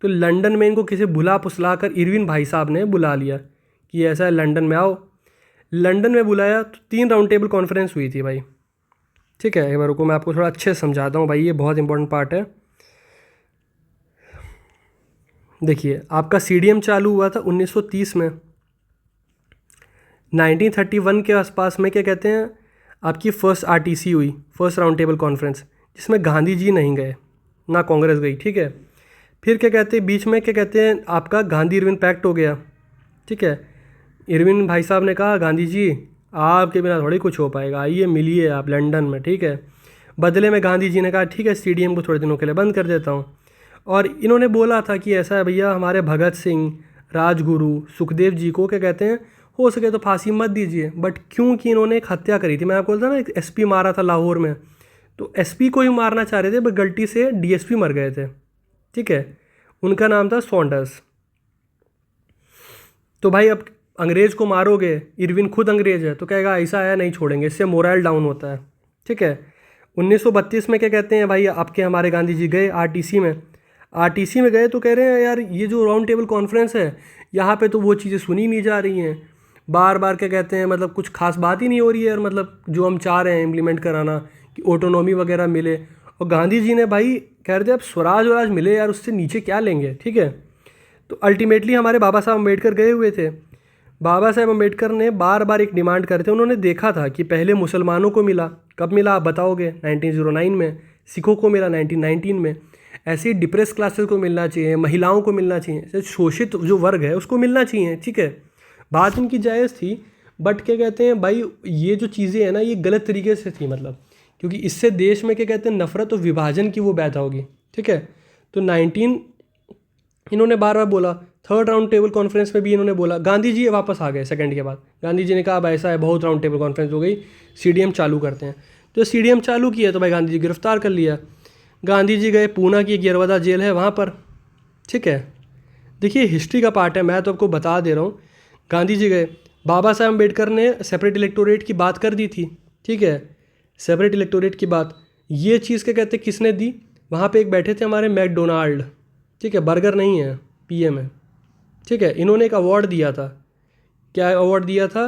तो लंदन में इनको किसी बुला पुसला कर इरविन भाई साहब ने बुला लिया कि ऐसा है, लंदन में आओ। लंदन में बुलाया तो 3 राउंड टेबल कॉन्फ्रेंस हुई थी भाई। ठीक है, एक बार को मैं आपको थोड़ा अच्छे से समझाता हूँ भाई, ये बहुत इंपॉर्टेंट पार्ट है। देखिए, आपका सीडीएम चालू हुआ था 1930 में। 1931 के आसपास में क्या कहते हैं, आपकी फर्स्ट आरटीसी हुई, फर्स्ट राउंड टेबल कॉन्फ्रेंस, जिसमें गांधी जी नहीं गए, ना कांग्रेस गई। ठीक है, फिर क्या कहते हैं, बीच में क्या कहते हैं, आपका गांधी इरविन पैक्ट हो गया। ठीक है, इरविन भाई साहब ने कहा, गांधी जी आपके बिना थोड़ी कुछ हो पाएगा, आइए मिलिए आप लंदन में। ठीक है, बदले में गांधी जी ने कहा ठीक है, सीडीएम को थोड़े दिनों के लिए बंद कर देता हूँ। और इन्होंने बोला था कि ऐसा है भैया, हमारे भगत सिंह, राजगुरु, सुखदेव जी को क्या कहते हैं, हो सके तो फांसी मत दीजिए। बट क्योंकि इन्होंने एक हत्या करी थी, मैं आपको बोलता ना, एक एसपी मारा था लाहौर में, तो एसपी को ही मारना चाह रहे थे, बट गलती से डीएसपी मर गए थे। ठीक है, उनका नाम था सॉन्डर्स। तो भाई अब अंग्रेज़ को मारोगे, इरविन खुद अंग्रेज़ है, तो कहेगा ऐसा है नहीं छोड़ेंगे, इससे मोरल डाउन होता है। ठीक है, 1932 में क्या कहते हैं भाई, आपके हमारे गांधी जी गए आरटीसी में। आरटीसी में गए तो कह रहे हैं यार, ये जो राउंड टेबल कॉन्फ्रेंस है, यहाँ पे तो वो चीज़ें सुनी नहीं जा रही हैं, बार बार क्या कहते हैं, मतलब कुछ खास बात ही नहीं हो रही है, और मतलब जो हम चाह रहे हैं इम्प्लीमेंट कराना कि ऑटोनॉमी वगैरह मिले। और गांधी जी ने भाई कह रहे थे अब स्वराज वराज मिले यार, उससे नीचे क्या लेंगे। ठीक है, तो अल्टीमेटली हमारे बाबा साहब अम्बेडकर गए हुए थे। बाबा साहब अम्बेडकर ने बार बार एक डिमांड करे थे, उन्होंने देखा था कि पहले मुसलमानों को मिला, कब मिला आप बताओगे, 1909 में, सिखों को मिला 1919 में, ऐसे ही डिप्रेस क्लासेस को मिलना चाहिए, महिलाओं को मिलना चाहिए, ऐसे शोषित जो वर्ग है उसको मिलना चाहिए। ठीक है, बात इनकी जायज़ थी, बट क्या कहते हैं भाई, ये जो चीज़ें हैं ना, ये गलत तरीके से थी, मतलब क्योंकि इससे देश में क्या कहते हैं, नफरत और विभाजन की वो पैदा होगी। ठीक है, तो इन्होंने बार बार बोला, थर्ड राउंड टेबल कॉन्फ्रेंस में भी इन्होंने बोला, गांधी जी वापस आ गए सेकंड के बाद। गांधी जी ने कहा अब ऐसा है, बहुत राउंड टेबल कॉन्फ्रेंस हो गई, सीडीएम चालू करते हैं। तो सीडीएम चालू किया तो भाई गांधी जी गिरफ्तार कर लिया। गांधी जी गए पूना की गिरवदा जेल है वहाँ पर। ठीक है, देखिए हिस्ट्री का पार्ट है, मैं तो आपको बता दे रहा हूँ। गांधी जी गए, बाबा साहब अम्बेडकर ने सेपरेट इलेक्टोरेट की बात कर दी थी। ठीक है, सेपरेट इलेक्टोरेट की बात, ये चीज़ क्या कहते हैं किसने दी, वहाँ पे एक बैठे थे हमारे मैकडोनाल्ड। ठीक है, बर्गर नहीं है, पीएम है। ठीक है, इन्होंने एक अवार्ड दिया था, क्या अवार्ड दिया था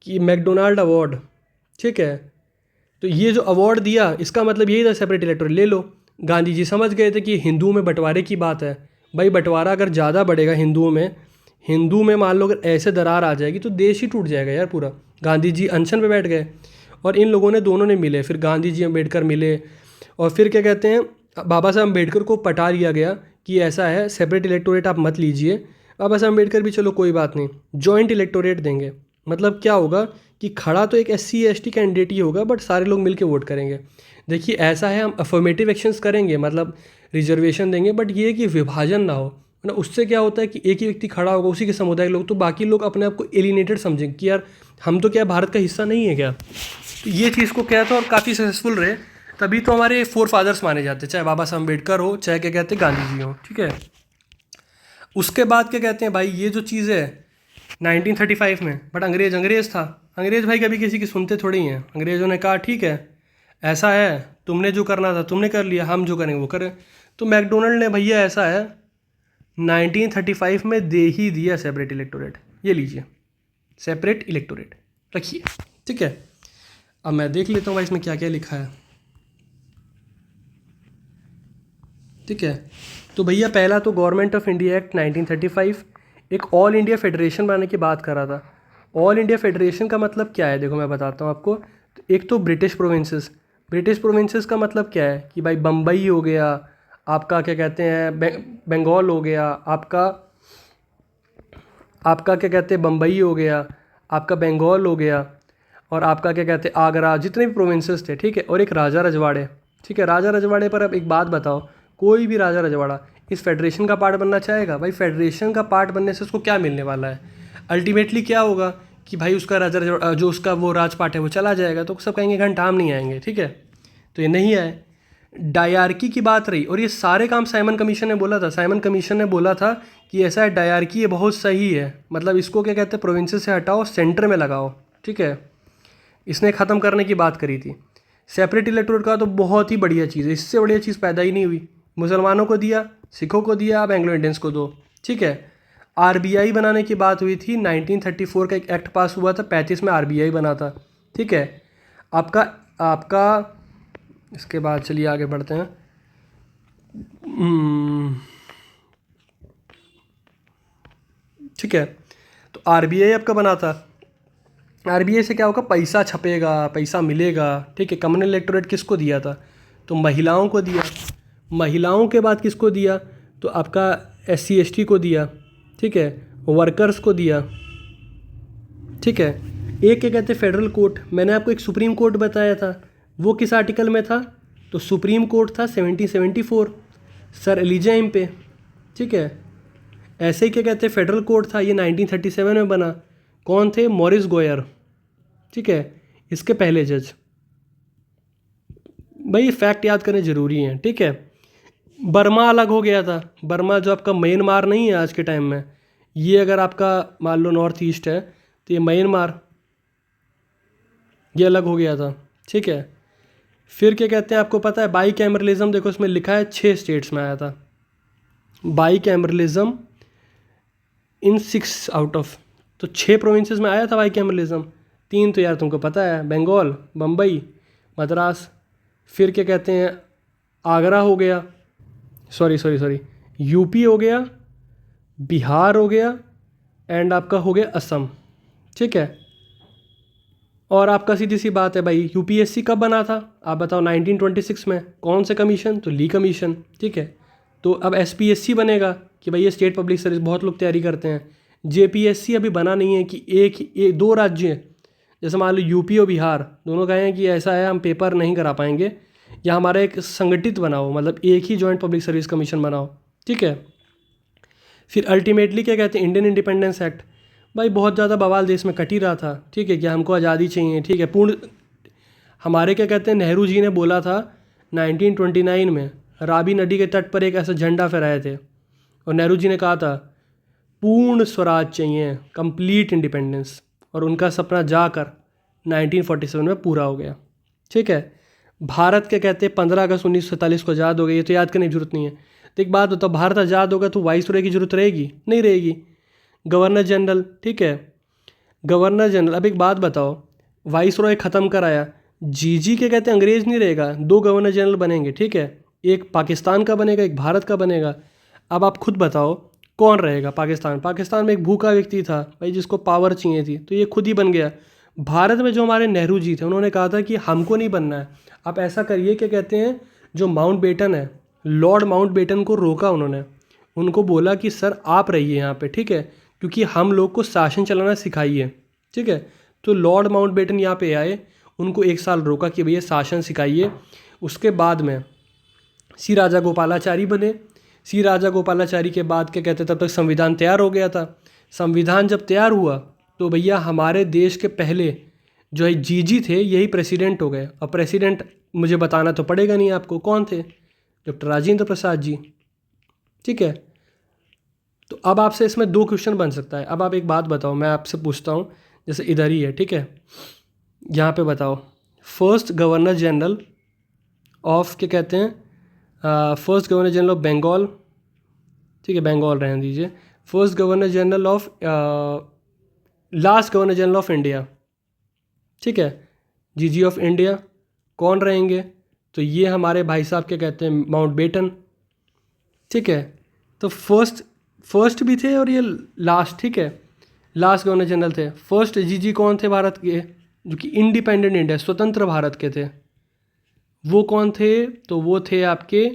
कि मैकडोनाल्ड अवार्ड। ठीक है, तो ये जो अवार्ड दिया, इसका मतलब यही था सेपरेट इलेक्टोरेट ले लो। गांधी जी समझ गए थे कि हिंदुओं में बंटवारे की बात है, भाई बंटवारा अगर ज़्यादा बढ़ेगा हिंदू में मान लो अगर ऐसे दरार आ जाएगी तो देश ही टूट जाएगा यार पूरा। गांधी जी अनशन पे बैठ गए, और इन लोगों ने, दोनों ने मिले, फिर गांधी जी अम्बेडकर मिले, और फिर क्या कहते हैं, बाबा साहब अम्बेडकर को पटा लिया गया कि ऐसा है, सेपरेट इलेक्टोरेट आप मत लीजिए। बाबा साहब अम्बेडकर भी चलो कोई बात नहीं, जॉइंट इलेक्टोरेट देंगे। मतलब क्या होगा कि खड़ा तो एक SC ST कैंडिडेट ही होगा, बट सारे लोग मिलके वोट करेंगे। देखिए ऐसा है, हम अफर्मेटिव एक्शंस करेंगे, मतलब रिजर्वेशन देंगे, बट ये कि विभाजन ना हो ना। उससे क्या होता है कि एक ही व्यक्ति खड़ा होगा, उसी के समुदाय के लोग, तो बाकी लोग अपने आप को एलिनेटेड समझेंगे कि यार हम तो क्या भारत का हिस्सा नहीं है क्या। तो ये चीज़ को क्या था, और काफ़ी सक्सेसफुल रहे, तभी तो हमारे 4 फादर्स माने जाते हैं, चाहे बाबा साहब अम्बेडकर हो, चाहे क्या कहते हैं गांधी जी हो। ठीक है, उसके बाद क्या कहते हैं भाई, ये जो चीज़ है 1935 में, बट अंग्रेज़ था। अंग्रेज़ भाई कभी किसी की सुनते थोड़ी हैं। अंग्रेज़ों ने कहा ठीक है, ऐसा है, तुमने जो करना था तुमने कर लिया, हम जो करेंगे वो करें। तो मैकडोनल्ड ने, भैया ऐसा है, 1935 में दे ही दिया सेपरेट इलेक्टोरेट, ये लीजिए सेपरेट इलेक्टोरेट रखिए। ठीक है, अब मैं देख लेता हूँ भाई इसमें क्या क्या लिखा है। ठीक है, तो भैया पहला तो गवर्नमेंट ऑफ इंडिया एक्ट 1935 एक ऑल इंडिया फेडरेशन बनाने की बात कर रहा था। ऑल इंडिया फेडरेशन का मतलब क्या है, देखो मैं बताता हूँ आपको। तो एक तो ब्रिटिश प्रोविंसेस का मतलब क्या है कि भाई बम्बई हो गया आपका, क्या कहते हैं बंगाल हो गया आपका क्या कहते हैं बम्बई हो गया आपका, बंगाल हो गया, और आपका क्या कहते हैं आगरा, जितने भी प्रोविंसेस थे। ठीक है, और एक राजा रजवाड़े। ठीक है, राजा रजवाड़े पर अब एक बात बताओ, कोई भी राजा रजवाड़ा इस फेडरेशन का पार्ट बनना चाहेगा? भाई फेडरेशन का पार्ट बनने से उसको क्या मिलने वाला है? अल्टीमेटली क्या होगा कि भाई उसका राजा रजवाड़ा, जो उसका वो राजपाट है वो चला जाएगा, तो सब कहेंगे घंटा हम नहीं आएंगे। ठीक है, तो ये नहीं आए। डायरकी की बात रही, और ये सारे काम साइमन कमीशन ने बोला था। साइमन कमीशन ने बोला था कि ऐसा है, डायरकी ये बहुत सही है, मतलब इसको क्या कहते हैं, प्रोविंसेस से हटाओ, सेंटर में लगाओ, ठीक है। इसने ख़त्म करने की बात करी थी। सेपरेट इलेक्टोरेट का तो बहुत ही बढ़िया चीज़ है, इससे बढ़िया चीज़ पैदा ही नहीं हुई। मुसलमानों को दिया, सिखों को दिया, अब एंग्लो इंडियंस को दो, ठीक है। आरबीआई बनाने की बात हुई थी, 1934 का एक एक्ट पास हुआ था, 35 में आरबीआई बना था, ठीक है। आपका आपका इसके बाद चलिए आगे बढ़ते हैं। ठीक है, तो आरबीआई आपका बना था। आरबीआई से क्या होगा, पैसा छपेगा, पैसा मिलेगा, ठीक है। कम्युनल इलेक्टोरेट किसको दिया था, तो महिलाओं को दिया। महिलाओं के बाद किसको दिया, तो आपका एससी एसटी को दिया, ठीक है, वर्कर्स को दिया, ठीक है। एक क्या कहते हैं फेडरल कोर्ट, मैंने आपको एक सुप्रीम कोर्ट बताया था, वो किस आर्टिकल में था, तो सुप्रीम कोर्ट था 1774 सर एलिजाइम पे, ठीक है। ऐसे ही क्या कहते हैं फेडरल कोर्ट था, ये 1937 में बना। कौन थे, मॉरिस गोयर, ठीक है, इसके पहले जज। भाई ये फैक्ट याद करने ज़रूरी हैं, ठीक है। बर्मा अलग हो गया था, बर्मा जो आपका म्यांमार नहीं है आज के टाइम में, ये अगर आपका मान लो नॉर्थ ईस्ट है, तो ये म्यांमार, ये अलग हो गया था, ठीक है। फिर क्या कहते हैं, आपको पता है बाई कैमरलिज्म, देखो इसमें लिखा है 6 स्टेट्स में आया था by cameralism in 6 out of, तो 6 प्रोविंसेस में आया था बाई कैमरलिज्म। 3 तो यार तुमको पता है, बंगाल, बम्बई, मद्रास। फिर क्या कहते हैं, आगरा हो गया, सॉरी यूपी हो गया, बिहार हो गया, एंड आपका हो गया असम, ठीक है। और आपका सीधी सी बात है भाई, यूपीएससी कब बना था, आप बताओ, 1926 में। कौन से कमीशन, तो ली कमीशन, ठीक है। तो अब एसपीएससी बनेगा कि भाई ये स्टेट पब्लिक सर्विस, बहुत लोग तैयारी करते हैं। जेपीएससी अभी बना नहीं है कि दो राज्य, जैसे मान लो यूपी और बिहार दोनों कहे हैं कि ऐसा है हम पेपर नहीं करा पाएंगे, या हमारा एक संगठित बनाओ, मतलब एक ही जॉइंट पब्लिक सर्विस कमीशन बनाओ, ठीक है। फिर अल्टीमेटली क्या कहते हैं, इंडियन इंडिपेंडेंस एक्ट। भाई बहुत ज़्यादा बवाल देश में कट ही रहा था, ठीक है, कि हमको आज़ादी चाहिए, ठीक है, पूर्ण। हमारे क्या कहते हैं, नेहरू जी ने बोला था 1929 में, रावी नदी के तट पर एक ऐसा झंडा फहराए थे, और नेहरू जी ने कहा था पूर्ण स्वराज चाहिए, कंप्लीट इंडिपेंडेंस, और उनका सपना जाकर 1947 में पूरा हो गया, ठीक है। भारत क्या कहते हैं 15 अगस्त 1947 को आज़ाद हो गई, ये तो याद करने की जरूरत नहीं है। तो एक बात बताओ, भारत आज़ाद होगा तो वाइसरॉय की जरूरत रहेगी, नहीं रहेगी। गवर्नर जनरल, ठीक है, गवर्नर जनरल। अब एक बात बताओ, वाइसरॉय ख़त्म कराया, जी के कहते हैं अंग्रेज नहीं रहेगा, 2 गवर्नर जनरल बनेंगे, ठीक है। एक पाकिस्तान का बनेगा, एक भारत का बनेगा। अब आप खुद बताओ कौन रहेगा, पाकिस्तान में एक भूखा व्यक्ति था भाई, जिसको पावर चाहिए थी, तो ये खुद ही बन गया। भारत में जो हमारे नेहरू जी थे, उन्होंने कहा था कि हमको नहीं बनना है, आप ऐसा करिए, क्या कहते हैं, जो माउंट बेटन है, लॉर्ड माउंट बेटन को रोका उन्होंने, उनको बोला कि सर आप रहिए यहाँ पे, ठीक है, क्योंकि हम लोग को शासन चलाना सिखाइए, ठीक है। तो लॉर्ड माउंट बेटन यहाँ पे आए, उनको 1 साल रोका कि भैया शासन सिखाइए। उसके बाद में सी राजा गोपालाचारी बने। सी राजा गोपालाचारी के बाद क्या कहते हैं, तब तक संविधान तैयार हो गया था। संविधान जब तैयार हुआ तो भैया हमारे देश के पहले जो है जीजी थे, यही प्रेसिडेंट हो गए। और प्रेसिडेंट मुझे बताना तो पड़ेगा नहीं आपको, कौन थे, डॉक्टर राजेंद्र प्रसाद जी, ठीक है। तो अब आपसे इसमें 2 क्वेश्चन बन सकता है। अब आप एक बात बताओ, मैं आपसे पूछता हूँ, जैसे इधर ही है, ठीक है, यहाँ पे बताओ, फर्स्ट गवर्नर जनरल ऑफ, क्या कहते हैं, first governor general of Bengal, ठीक है, बंगाल रहने दीजिए। First governor general of, last governor general of India, ठीक है, जीजी ऑफ इंडिया कौन रहेंगे, तो ये हमारे भाई साहब क्या कहते हैं, माउंट बेटन, ठीक है। तो फर्स्ट भी थे और ये लास्ट, ठीक है, लास्ट गवर्नर जनरल थे। फर्स्ट जीजी कौन थे भारत के, जो कि इंडिपेंडेंट इंडिया, स्वतंत्र भारत के थे, वो कौन थे, तो वो थे आपके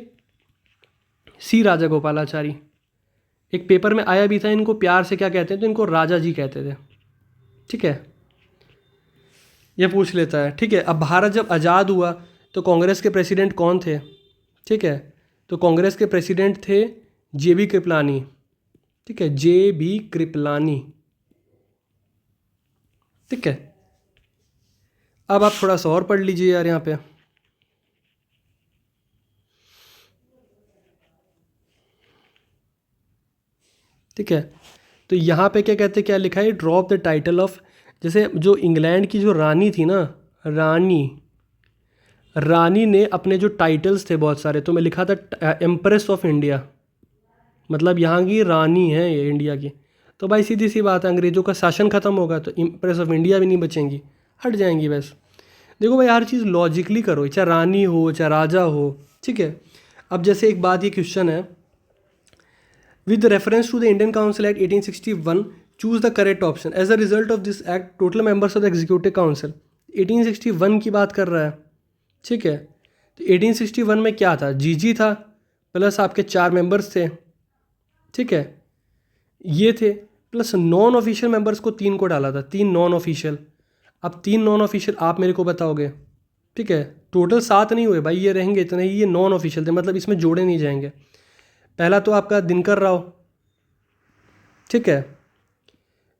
सी राजा गोपालाचारी। एक पेपर में आया भी था, इनको प्यार से क्या कहते हैं, तो इनको राजा जी कहते थे, ठीक है, ये पूछ लेता है, ठीक है। अब भारत जब आज़ाद हुआ तो कांग्रेस के प्रेसिडेंट कौन थे, ठीक है, तो कांग्रेस के प्रेसिडेंट थे जेबी कृपलानी, ठीक है, जेबी कृपलानी, ठीक है। अब आप थोड़ा सा और पढ़ लीजिए यार यहाँ पे। ठीक है। तो यहाँ पे क्या कहते हैं, क्या लिखा है, ड्रॉप द टाइटल ऑफ, जैसे जो इंग्लैंड की जो रानी थी ना, रानी ने अपने जो टाइटल्स थे बहुत सारे, तो मैं लिखा था एम्प्रेस ऑफ इंडिया, मतलब यहाँ की रानी है ये इंडिया की। तो भाई सीधी सी बात है, अंग्रेज़ों का शासन खत्म होगा तो इम्प्रेस ऑफ इंडिया भी नहीं बचेंगी, हट जाएंगी बस। देखो भाई हर चीज़ लॉजिकली करो, चाहे रानी हो चाहे राजा हो, ठीक है। अब जैसे एक बात, ये क्वेश्चन है, with reference to the Indian council act 1861 choose the correct option, as a result of this act total members of the executive council. 1861 की बात कर रहा है, ठीक है। तो 1861 में क्या था, जीजी था प्लस आपके 4 मेंबर्स थे, ठीक है, ये थे, प्लस नॉन ऑफिशियल मेंबर्स को 3 को डाला था, 3 नॉन ऑफिशियल। अब 3 नॉन ऑफिशियल आप मेरे को बताओगे, ठीक है, टोटल 7 नहीं हुए भाई, ये रहेंगे इतने ही, ये नॉन ऑफिशियल थे, मतलब इसमें जोड़े नहीं जाएंगे। पहला तो आपका दिनकर राव, ठीक है,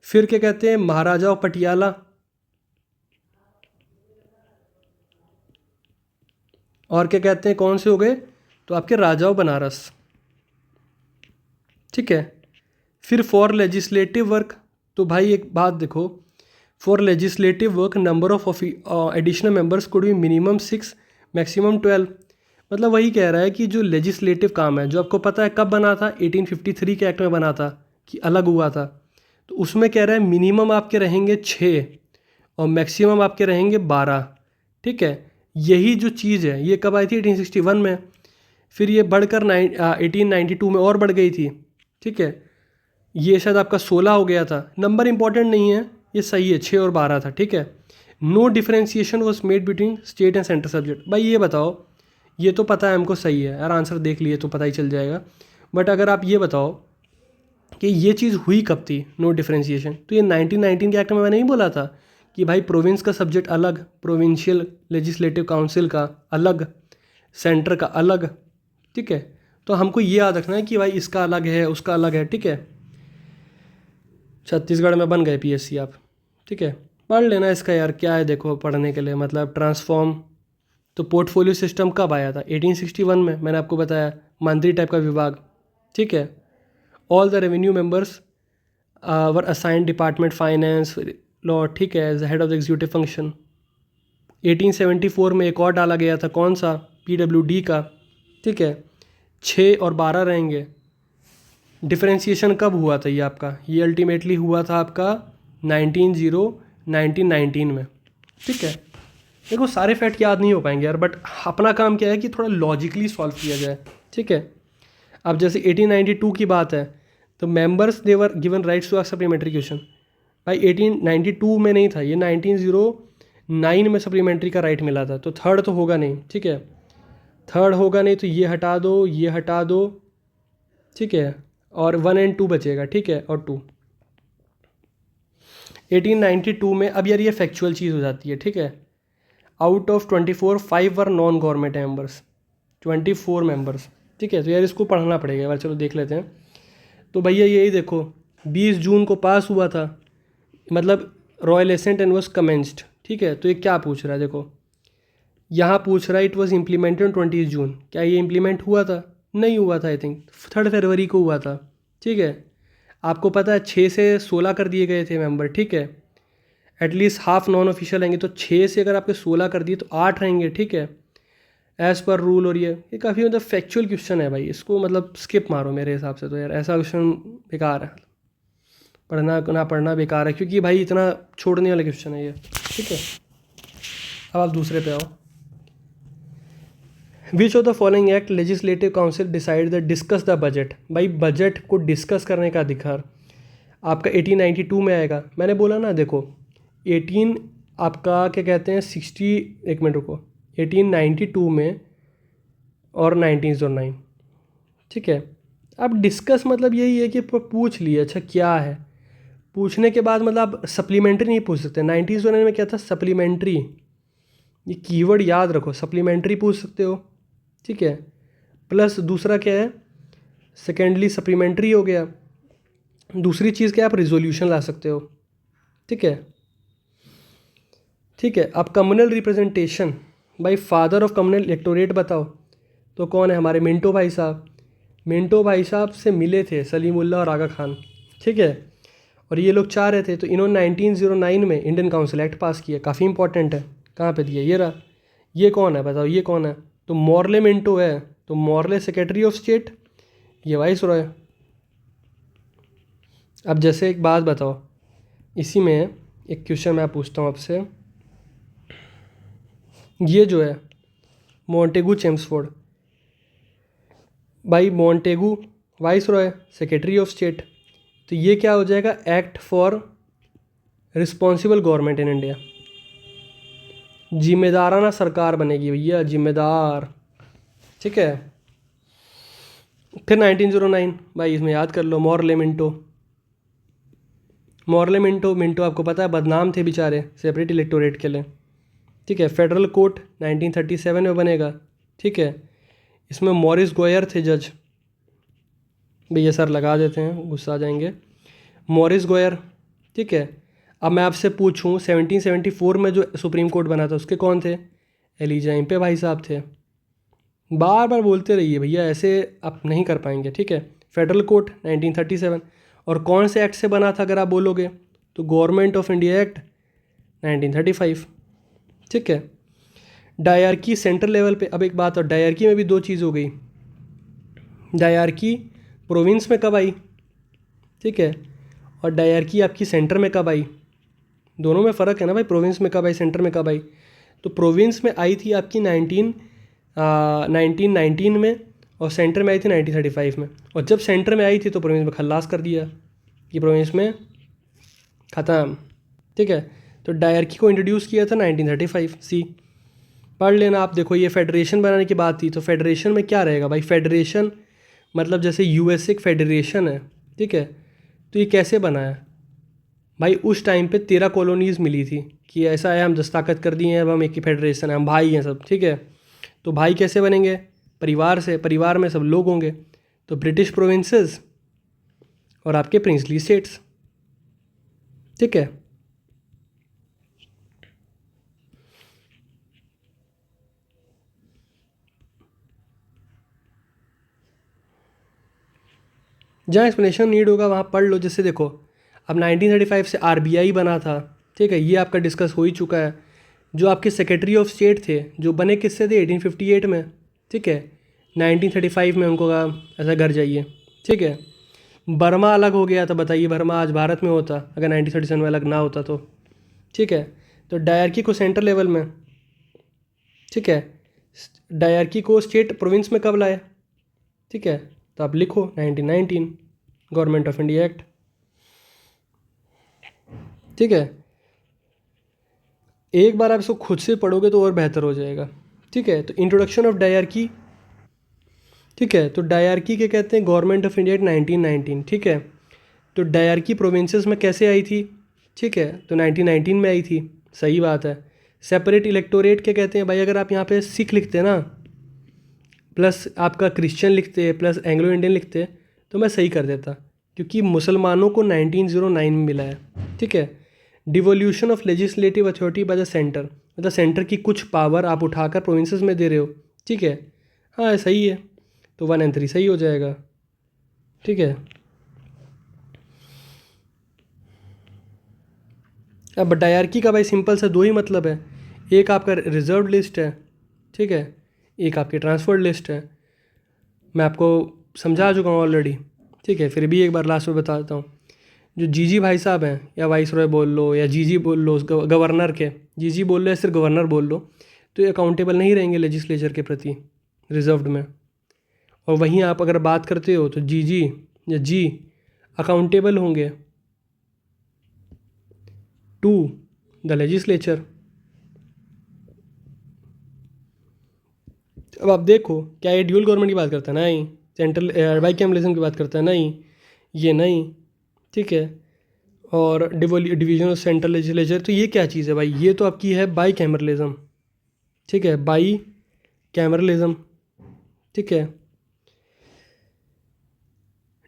फिर क्या कहते हैं महाराजा ऑफ पटियाला, और क्या कहते हैं कौन से हो गए, तो आपके राजा ऑफ बनारस, ठीक है। फिर फॉर लेजिस्लेटिव वर्क, तो भाई एक बात देखो, for legislative work number of additional members could be minimum 6 maximum 12। मतलब वही कह रहा है कि जो लेजिस्लेटिव काम है, जो आपको पता है कब बना था, 1853 के एक्ट में बना था कि अलग हुआ था, तो उसमें कह रहा है मिनिमम आपके रहेंगे 6 और मैक्सिमम आपके रहेंगे 12, ठीक है। यही जो चीज़ है ये कब आई थी, 1861 में, फिर ये बढ़कर 1892 में और बढ़ गई थी, ठीक है। ये शायद आपका 16 हो गया था, नंबर इंपॉर्टेंट नहीं है, ये सही है, 6 और 12 था, ठीक है। No differentiation was made between state and central subject. भाई ये बताओ, ये तो पता है हमको सही है यार, आंसर देख लिए तो पता ही चल जाएगा, बट अगर आप ये बताओ कि ये चीज़ हुई कब थी, नो डिफ्रेंशिएशन, तो ये 1919 के एक्ट में मैंने नहीं बोला था कि भाई प्रोविंस का सब्जेक्ट अलग, प्रोविंशियल लेजिस्लेटिव काउंसिल का अलग, सेंटर का अलग, ठीक है। तो हमको ये याद रखना है कि भाई इसका अलग है उसका अलग है, ठीक है। छत्तीसगढ़ में बन गए पीएससी आप, ठीक है, पढ़ लेना इसका यार, क्या है देखो पढ़ने के लिए, मतलब ट्रांसफॉर्म। तो पोर्टफोलियो सिस्टम कब आया था, 1861 में, मैंने आपको बताया, मंत्री टाइप का विभाग, ठीक है। All the revenue members were assigned department finance law, ठीक है, as head of the executive function. 1874 में एक और डाला गया था, कौन सा, पीडब्ल्यूडी का, ठीक है। 6 और 12 रहेंगे। डिफरेंशिएशन कब हुआ था ये आपका, ये अल्टीमेटली हुआ था आपका 1919 में, ठीक है। देखो सारे फैक्ट याद नहीं हो पाएंगे यार, बट अपना काम क्या है कि थोड़ा लॉजिकली सॉल्व किया जाए, ठीक है। अब जैसे 1892 की बात है, तो members they were given rights to ask supplementary question. भाई 1892 में नहीं था ये, 1909 में सप्लीमेंट्री का राइट मिला था, तो थर्ड तो होगा नहीं, ठीक है, थर्ड होगा नहीं, तो ये हटा दो, ये हटा दो, ठीक है, और 1 और 2 बचेगा, ठीक है, और 2। 1892 में, अब यार ये फैक्चुअल चीज़ हो जाती है, ठीक है। Out of 24 5 were non government members, 24 members, ठीक है। तो यार इसको पढ़ना पड़ेगा यार, चलो देख लेते हैं। तो भैया यही देखो 20 जून को पास हुआ था, मतलब royal assent and was commenced, ठीक है। तो ये क्या पूछ रहा है, देखो यहाँ पूछ रहा है इट वॉज इम्प्लीमेंटेड 20 जून, क्या ये इम्प्लीमेंट हुआ था, नहीं हुआ था, आई थिंक 3 फरवरी को हुआ था, ठीक है। आपको पता है 6 से 16 कर दिए गए थे मेंबर, ठीक है, एटलीस्ट हाफ नॉन ऑफिशियल रहेंगे, तो 6 से अगर आपके 16 कर दिए तो 8 रहेंगे, ठीक है, एज़ पर रूल। और ये काफ़ी मतलब फैक्चुअल क्वेश्चन है भाई, इसको मतलब स्किप मारो मेरे हिसाब से, तो यार ऐसा क्वेश्चन बेकार है, पढ़ना ना पढ़ना बेकार है, क्योंकि भाई इतना छोड़ने वाला क्वेश्चन है ये, ठीक है। अब आप दूसरे पे आओ। Which of the following act legislative council decide the discuss the budget. भाई बजट को डिस्कस करने का अधिकार आपका 1892 में आएगा, मैंने बोला ना, देखो 18 आपका क्या कहते हैं 60, एक मिनट रुको, 1892 में और 1909, ठीक है। अब डिस्कस मतलब यही है कि पूछ लिए, अच्छा क्या है, पूछने के बाद मतलब सप्लीमेंट्री नहीं पूछ सकते। 1909 में क्या था, सप्लीमेंट्री, ये कीवर्ड याद रखो, सप्लीमेंट्री पूछ सकते हो, ठीक है। प्लस दूसरा क्या है, सेकेंडली सप्लीमेंट्री हो गया, दूसरी चीज़ क्या है, आप रिजोल्यूशन ला सकते हो, ठीक है, ठीक है। अब कम्युनल रिप्रेजेंटेशन, भाई फादर ऑफ कम्युनल इलेक्टोरेट बताओ, तो कौन है, हमारे मिंटो भाई साहब। मिंटो भाई साहब से मिले थे सलीमुल्लाह और आगा खान, ठीक है, और ये लोग चाह रहे थे, तो इन्होंने 1909 में इंडियन काउंसिल एक्ट पास किया, काफ़ी इंपॉर्टेंट है। कहाँ पे दिया, ये रहा। ये कौन है बताओ, ये कौन है? तो मॉर्ले मिंटो है, तो मॉर्ले सेक्रेटरी ऑफ स्टेट, ये वाइसरॉय। अब जैसे एक बात बताओ, इसी में एक क्वेश्चन मैं पूछता हूँ आपसे, ये जो है मॉन्टेगू चेम्सफोर्ड, भाई Montagu viceroy secretary of state, तो ये क्या हो जाएगा, act for responsible government in India, जिम्मेदाराना सरकार बनेगी भैया, जिम्मेदार, ठीक है। फिर 1909, भाई इसमें याद कर लो, Morley Minto. Morley Minto, Minto आपको पता है बदनाम थे बेचारे सेपरेट इलेक्टोरेट के लिए, ठीक है। फेडरल कोर्ट 1937 में बनेगा, ठीक है। इसमें मॉरिस गोयर थे जज, भैया सर लगा देते हैं, गुस्सा आ जाएंगे। मॉरिस गोयर, ठीक है। अब मैं आपसे पूछूं 1774 में जो सुप्रीम कोर्ट बना था उसके कौन थे? एलिजा इम्पे भाई साहब थे। बार बार बोलते रहिए भैया, ऐसे आप नहीं कर पाएंगे, ठीक है। फेडरल कोर्ट 1937, और कौन से एक्ट से बना था अगर आप बोलोगे तो गवर्नमेंट ऑफ इंडिया एक्ट 1935, ठीक है। डायरकी सेंट्रल लेवल पे, अब एक बात और, डायरकी में भी दो चीज़ हो गई। डायरकी प्रोविंस में कब आई, ठीक है, और डायरकी आपकी सेंटर में कब आई, दोनों में फ़र्क है ना भाई, प्रोविंस में कब आई, सेंटर में कब आई। तो प्रोविंस में आई थी आपकी 1919 में, और सेंटर में आई थी 1935 में। और जब सेंटर में आई थी तो प्रोविंस में खल्लास कर दिया कि प्रोविंस में ख़त्म, ठीक है। तो डायरकी को इंट्रोड्यूस किया था 1935, सी पढ़ लेना आप। देखो ये फेडरेशन बनाने की बात थी, तो फेडरेशन में क्या रहेगा भाई, फेडरेशन मतलब जैसे यूएसए एक फेडरेशन है, ठीक है। तो ये कैसे बना है भाई, उस टाइम पे 13 कॉलोनीज़ मिली थी कि ऐसा है, हम दस्तखत कर दिए हैं, अब हम एक ही फेडरेशन है, हम भाई हैं सब, ठीक है। तो भाई कैसे बनेंगे, परिवार से, परिवार में सब लोग होंगे, तो ब्रिटिश प्रोविंसेस और आपके प्रिंसली स्टेट्स, ठीक है। जहाँ एक्सप्लेनेशन नीड होगा वहाँ पढ़ लो। जैसे देखो अब 1935 से आरबीआई बना था, ठीक है, ये आपका डिस्कस हो ही चुका है। जो आपके सेक्रेटरी ऑफ स्टेट थे जो बने किससे थे, 1858 में, ठीक है। 1935 में उनको कहा ऐसा घर जाइए, ठीक है। बर्मा अलग हो गया था, बताइए बर्मा आज भारत में होता अगर 1937 में अलग ना होता तो, ठीक है। तो डायरकी को सेंट्रल लेवल में, ठीक है, डायरकी को स्टेट प्रोविंस में कब लाए, ठीक है। तो आप लिखो 1919 गवर्नमेंट ऑफ इंडिया एक्ट, ठीक है। एक बार आप इसको खुद से पढ़ोगे तो और बेहतर हो जाएगा, ठीक है। तो इंट्रोडक्शन ऑफ डायरकी, ठीक है। तो डायरकी के कहते हैं गवर्नमेंट ऑफ इंडिया 1919, ठीक है। तो डायरकी प्रोविंसेस में कैसे आई थी, ठीक है, तो 1919 में आई थी, सही बात है। सेपरेट इलेक्टोरेट के कहते हैं भाई, अगर आप यहाँ पे सिख लिखते ना प्लस आपका क्रिश्चियन लिखते प्लस एंग्लो इंडियन लिखते तो मैं सही कर देता, क्योंकि मुसलमानों को 1909 में मिला है, ठीक है। Devolution of legislative authority by the centre, मतलब सेंटर की कुछ पावर आप उठाकर प्रोविंसेस में दे रहे हो, ठीक है। हाँ सही है, तो 1 और 3 सही हो जाएगा, ठीक है। अब डायरकी का भाई सिंपल सा दो ही मतलब है, एक आपका रिजर्व लिस्ट है, ठीक है, एक आपकी ट्रांसफर्ड लिस्ट है। मैं आपको समझा चुका हूँ ऑलरेडी, ठीक है, फिर भी एक बार लास्ट में बता देता हूँ। जो जीजी भाई साहब हैं, या वाइस रॉय बोल लो या जीजी बोल लो, गवर्नर के जीजी बोल लो या सिर्फ गवर्नर बोल लो, तो ये अकाउंटेबल नहीं रहेंगे लेजिस्लेचर के प्रति रिजर्व्ड में। और वहीं आप अगर बात करते हो तो जीजी या जी अकाउंटेबल होंगे टू द लेजिस्लेचर। अब आप देखो क्या ये ड्यूल गवर्नमेंट की बात करता है, नहीं। सेंट्रल बाईकैमरलिज्म की बात करता है, नहीं, ये नहीं, ठीक है। और डिवीजन ऑफ सेंट्रल लेजिस्लेचर, तो ये क्या चीज़ है भाई, ये तो आपकी है बाईकैमरलिज्म, ठीक है, बाईकैमरलिज्म, ठीक है।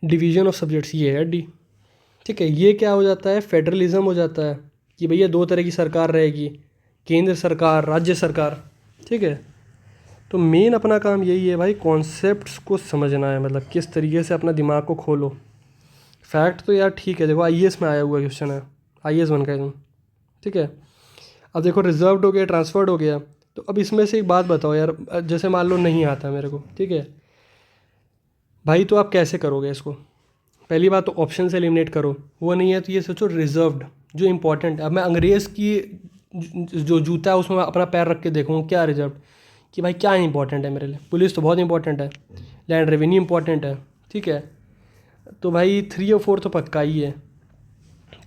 डिवीजन ऑफ सब्जेक्ट्स ये है डी, ठीक है। ये क्या हो जाता है, फेडरलिज्म हो जाता है कि भैया दो तरह की सरकार रहेगी, केंद्र सरकार, राज्य सरकार, ठीक है। तो मेन अपना काम यही है भाई, कॉन्सेप्ट्स को समझना है, मतलब किस तरीके से अपना दिमाग को खोलो। फैक्ट तो यार ठीक है, देखो आईएएस में आया हुआ क्वेश्चन है, आईएएस बन गए तुम, ठीक है। अब देखो रिजर्व्ड हो गया, ट्रांसफर्ड हो गया, तो अब इसमें से एक बात बताओ यार, जैसे मान लो नहीं आता मेरे को, ठीक है भाई, तो आप कैसे करोगे इसको? पहली बात तो ऑप्शन से एलिमिनेट करो, वो नहीं है तो ये सोचो रिजर्व्ड जो इंपॉर्टेंट है। अब मैं अंग्रेज़ की जो जूता है उसमें अपना पैर रख के देखूँ क्या रिजर्व, कि भाई क्या इंपॉर्टेंट है मेरे लिए। पुलिस तो बहुत इंपॉर्टेंट है, लैंड रेवेन्यू इंपॉर्टेंट है, ठीक है। तो भाई 3 और 4 तो पक्का ही है,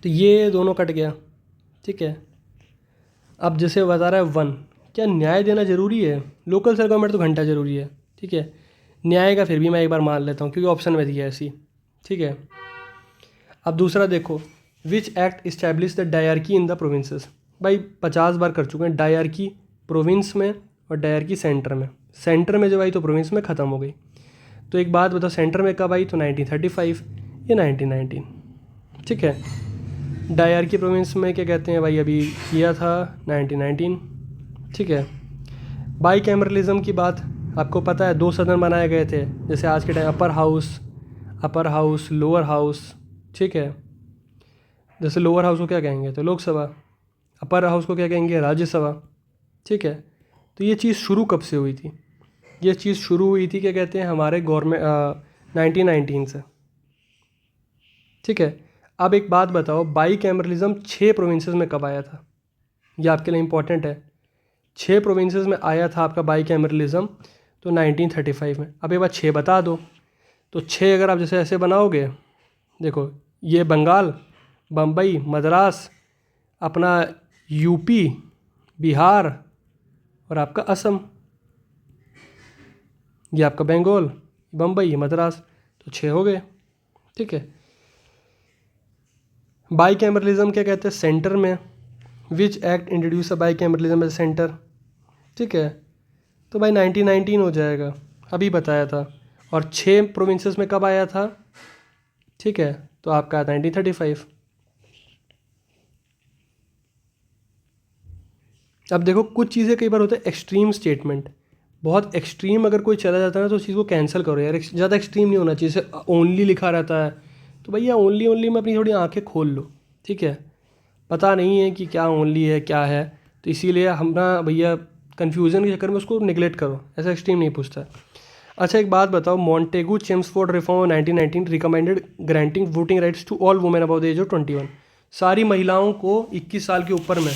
तो ये दोनों कट गया, ठीक है। अब जैसे बता रहा है 1, क्या न्याय देना ज़रूरी है? लोकल सेल गवर्नमेंट तो घंटा ज़रूरी है, ठीक है। न्याय का फिर भी मैं एक बार मान लेता हूँ क्योंकि ऑप्शन में दिया है ऐसी, ठीक है। अब दूसरा देखो, which act establish the dyarchy in the provinces. भाई 50 बार कर चुके हैं, डायरकी प्रोविंस में और डायरकी सेंटर में। सेंटर में जो आई तो प्रोविंस में ख़त्म हो गई। तो एक बात बताओ, सेंटर में कब आई? तो 1935 या 1919, ठीक है। डायरकी प्रोविंस में क्या कहते हैं भाई, अभी किया था 1919, ठीक है। बाई कैमरलिज्म की बात आपको पता है, 2 सदन बनाए गए थे, जैसे आज के time upper house lower house, ठीक है। जैसे लोअर हाउस को क्या कहेंगे तो लोकसभा, अपर हाउस को क्या कहेंगे राज्यसभा, ठीक है। तो ये चीज़ शुरू कब से हुई थी? ये चीज़ शुरू हुई थी क्या कहते हैं हमारे गवर्नमेंट 1919 से, ठीक है। अब एक बात बताओ, बाई कैमरलिज्म 6 प्रोविंसेस में कब आया था? ये आपके लिए इंपॉर्टेंट है। 6 प्रोविंसेस में आया था आपका बाई कैमरलिज्म, तो 1935 में। अब एक बार 6 बता दो, तो 6 अगर आप जैसे ऐसे बनाओगे, देखो ये बंगाल, बम्बई, मद्रास, अपना यूपी, बिहार और आपका असम, ये आपका बंगाल, बम्बई, मद्रास, तो 6 हो गए, ठीक है। बाई कैमरलिज्म क्या कहते हैं? सेंटर में। Which act introduce a bicameralism as centre, ठीक है। तो भाई 1919 हो जाएगा, अभी बताया था। और 6 प्रोविंसेस में कब आया था, ठीक है, तो आपका 1935। अब देखो कुछ चीज़ें कई बार होते हैं एक्सट्रीम स्टेटमेंट, बहुत एक्सट्रीम अगर कोई चला जाता है ना तो उस चीज़ को कैंसिल करो यार, ज़्यादा एक्सट्रीम नहीं होना चाहिए। जैसे ओनली लिखा रहता है, तो भैया ओनली ओनली में अपनी थोड़ी आंखें खोल लो, ठीक है। पता नहीं है कि क्या ओनली है क्या है, तो इसीलिए हम ना भैया कन्फ्यूज़न के चक्कर में उसको निगलेक्ट करो, ऐसा एक्सट्रीम नहीं पूछता। अच्छा एक बात बताओ, Montagu Chelmsford reform 1919 recommended granting voting rights to all women above the age of 21। सारी महिलाओं को 21 साल के ऊपर में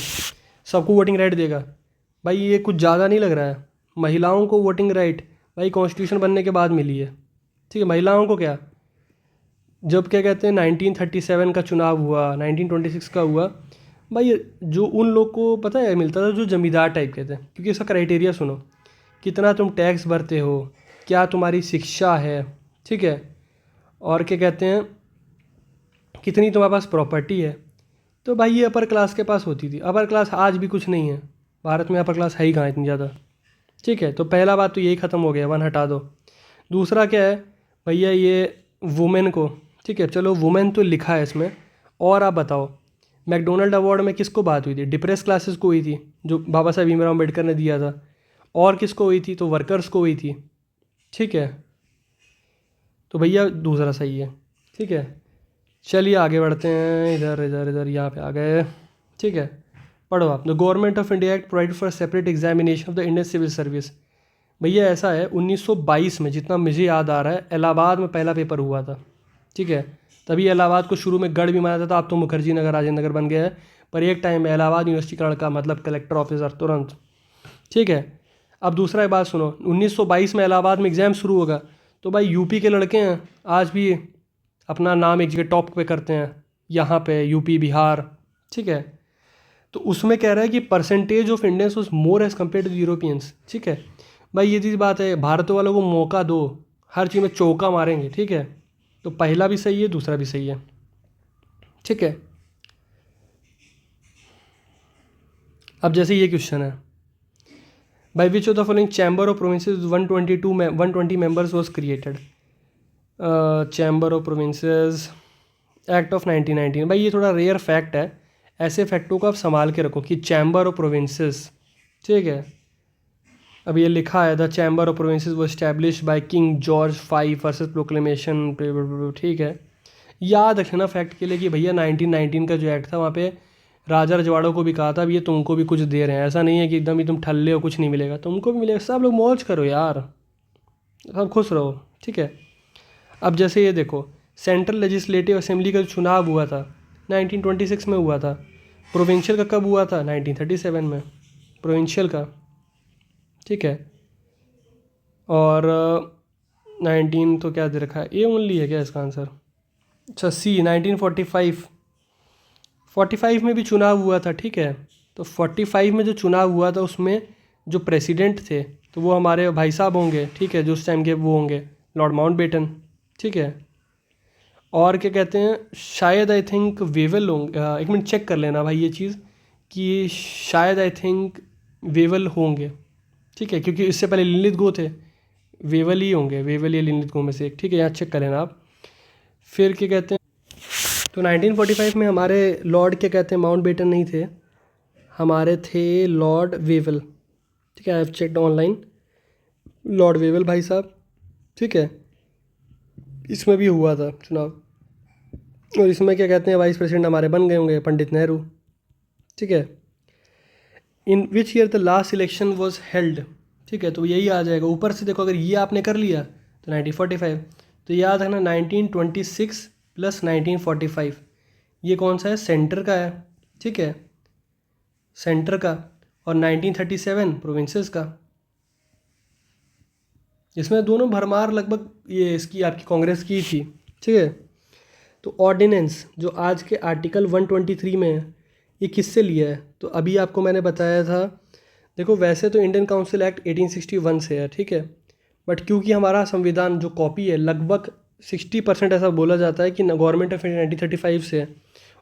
सबको वोटिंग राइट देगा। भाई ये कुछ ज़्यादा नहीं लग रहा है? महिलाओं को वोटिंग राइट भाई कॉन्स्टिट्यूशन बनने के बाद मिली है, ठीक है। महिलाओं को क्या, जब क्या कहते हैं 1937 का चुनाव हुआ, 1926 का हुआ, भाई जो उन लोग को पता है मिलता था जो जमींदार टाइप के थे, क्योंकि इसका क्राइटेरिया सुनो, कितना तुम टैक्स भरते हो, क्या तुम्हारी शिक्षा है, ठीक है, और क्या कहते हैं कितनी तुम्हारे पास प्रॉपर्टी है। तो भाई ये अपर क्लास के पास होती थी। अपर क्लास आज भी कुछ नहीं है भारत में, अपर क्लास है ही कहाँ इतनी ज़्यादा, ठीक है। तो पहला बात तो यही ख़त्म हो गया, 1 हटा दो। दूसरा क्या है भैया, ये वुमेन को, ठीक है चलो वुमेन तो लिखा है इसमें, और आप बताओ मैकडोनल्ड अवार्ड में किसको बात हुई थी? डिप्रेस क्लासेस को हुई थी, जो बाबा साहब भीमराव अम्बेडकर ने दिया था। और किसको हुई थी? तो वर्कर्स को हुई थी, ठीक है। तो भैया दूसरा सही है, ठीक है। चलिए आगे बढ़ते हैं, इधर इधर इधर यहाँ पे आ गए, ठीक है। पढ़ो आप, the government of India act provide for separate examination of the Indian civil service. भैया ऐसा है 1922 में, जितना मुझे याद आ रहा है, इलाहाबाद में पहला पेपर हुआ था, ठीक है। तभी इलाहाबाद को शुरू में गढ़ भी माना जाता था, अब तो मुखर्जी नगर राजेंद्र नगर बन गया है, पर एक टाइम में इलाहाबाद यूनिवर्सिटी का लड़का, मतलब कलेक्टर ऑफिसर तुरंत, ठीक है। अब दूसरा एक बात सुनो, 1922 में इलाहाबाद में एग्ज़ाम शुरू होगा, तो भाई यूपी के लड़के हैं आज भी अपना नाम एक जगह टॉप पे करते हैं, यहाँ पे यूपी बिहार, ठीक है। तो उसमें कह रहा है कि percentage of Indians was more as compare to Europeans, ठीक है। भाई ये चीज़ बात है, भारत वालों को मौका दो, हर चीज़ में चौका मारेंगे, ठीक है। तो पहला भी सही है, दूसरा भी सही है, ठीक है। अब जैसे ये क्वेश्चन है, by which of the following chamber of provinces 120 members was created? Chamber of provinces act of 1919। भाई ये थोड़ा रेयर फैक्ट है, ऐसे फैक्टों को आप संभाल के रखो कि चैम्बर ऑफ प्रोविंसेस, ठीक है। अब ये लिखा है द चैम्बर ऑफ प्रोविंसेस वो establish by king George 5 versus proclamation, ठीक है। याद रखना फैक्ट के लिए कि भैया 1919 का जो एक्ट था वहाँ पे राजा रजवाड़ों को भी कहा था अब ये तुमको भी कुछ दे रहे हैं, ऐसा नहीं है कि एकदम ही तुम ठल्ले हो कुछ नहीं मिलेगा, तुमको भी मिलेगा, सब लोग मौज करो यार, सब खुश रहो, ठीक है। अब जैसे ये देखो सेंट्रल लेजिस्लेटिव असेंबली का जो चुनाव हुआ था 1926 में हुआ था, प्रोविंशियल का कब हुआ था 1937 में, प्रोविंशियल का, ठीक है। और 19 तो क्या दे रखा है, ए ओनली है क्या इसका आंसर, अच्छा सी 1945 में भी चुनाव हुआ था, ठीक है। तो 45 में जो चुनाव हुआ था उसमें जो प्रेसिडेंट थे तो वो हमारे भाई साहब होंगे, ठीक है, जो उस टाइम के वो होंगे लॉर्ड माउंटबेटन, ठीक है। और क्या कहते हैं शायद आई थिंक वेवल होंगे, एक मिनट चेक कर लेना भाई ये चीज़ कि शायद आई थिंक वेवल होंगे, ठीक है, क्योंकि इससे पहले लिनलित गो थे, वेवल ही होंगे, वेवल या लिनलित गो में से एक, ठीक है, यहाँ चेक कर लेना आप। फिर क्या कहते हैं तो 1945 में हमारे लॉर्ड क्या कहते हैं माउंटबेटन नहीं थे, हमारे थे लॉर्ड वेवल, ठीक है, I have checked online, Lord Wavell भाई साहब, ठीक है। इसमें भी हुआ था चुनाव और इसमें क्या कहते हैं वाइस प्रेसिडेंट हमारे बन गए होंगे पंडित नेहरू, ठीक है। In which year the last election was held, ठीक है, तो यही आ जाएगा ऊपर से देखो, अगर ये आपने कर लिया तो 1945, तो याद रखना 1926 प्लस 1945 ये कौन सा है, सेंटर का है, ठीक है, सेंटर का, और 1937 प्रोविंसेस का, इसमें दोनों भरमार लगभग ये इसकी आपकी कांग्रेस की थी, ठीक है। तो ऑर्डिनेंस जो आज के आर्टिकल 123 में है ये किससे लिया है, तो अभी आपको मैंने बताया था, देखो वैसे तो इंडियन काउंसिल एक्ट 1861 से है, ठीक है, बट क्योंकि हमारा संविधान जो कॉपी है लगभग 60% ऐसा बोला जाता है कि गवर्नमेंट ऑफ इंडिया 1935 से है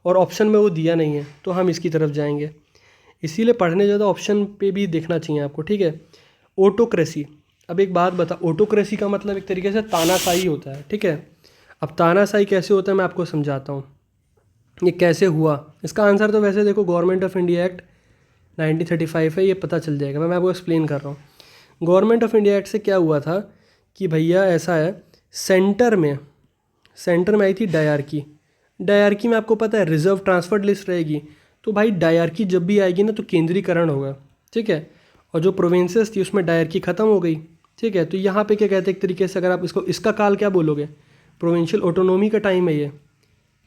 और ऑप्शन में वो दिया नहीं है तो हम इसकी तरफ जाएंगे, इसीलिए पढ़ने ज़्यादा ऑप्शन पे भी देखना चाहिए आपको, ठीक है। ऑटोक्रेसी, अब एक बात बता, ऑटोक्रेसी का मतलब एक तरीके से तानाशाही होता है, ठीक है। अब तानाशाही कैसे होता है मैं आपको समझाता हूँ, ये कैसे हुआ, इसका आंसर तो वैसे देखो गवर्नमेंट ऑफ इंडिया एक्ट 1935 है, ये पता चल जाएगा, मैं आपको एक्सप्लेन कर रहा हूँ। गवर्नमेंट ऑफ इंडिया एक्ट से क्या हुआ था कि भैया ऐसा है, सेंटर में आई थी डायरकी, डायरकी में आपको पता है रिजर्व ट्रांसफर्ड लिस्ट रहेगी, तो भाई डायरकी जब भी आएगी ना तो केंद्रीकरण होगा, ठीक है, और जो प्रोविंसेस थी उसमें डायरकी ख़त्म हो गई, ठीक है। तो यहाँ पे क्या कहते हैं एक तरीके से अगर आप इसको इसका काल क्या बोलोगे, प्रोविंशियल ऑटोनोमी का टाइम है ये,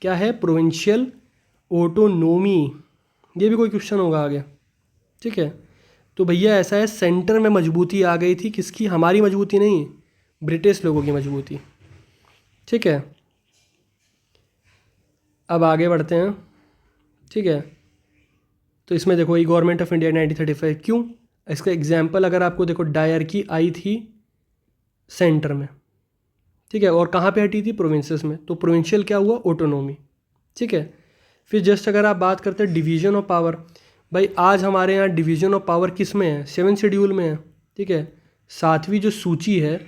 क्या है प्रोविंशियल ऑटोनोमी, ये भी कोई क्वेश्चन होगा आगे, ठीक है। तो भैया ऐसा है सेंटर में मजबूती आ गई थी, किसकी, हमारी मजबूती नहीं, ब्रिटिश लोगों की मजबूती, ठीक है। अब आगे बढ़ते हैं, ठीक है। तो इसमें देखो ये गवर्नमेंट ऑफ इंडिया 1935 क्यों, इसका एग्जाम्पल अगर आपको देखो डायरकी आई थी सेंटर में, ठीक है, और कहाँ पे हटी थी प्रोविंसेस में, तो प्रोविंशियल क्या हुआ ऑटोनोमी, ठीक है। फिर जस्ट अगर आप बात करते हैं डिवीजन ऑफ पावर, भाई आज हमारे यहाँ डिवीजन ऑफ पावर किस में है, 7 शेड्यूल में है, ठीक है। 7वीं जो सूची है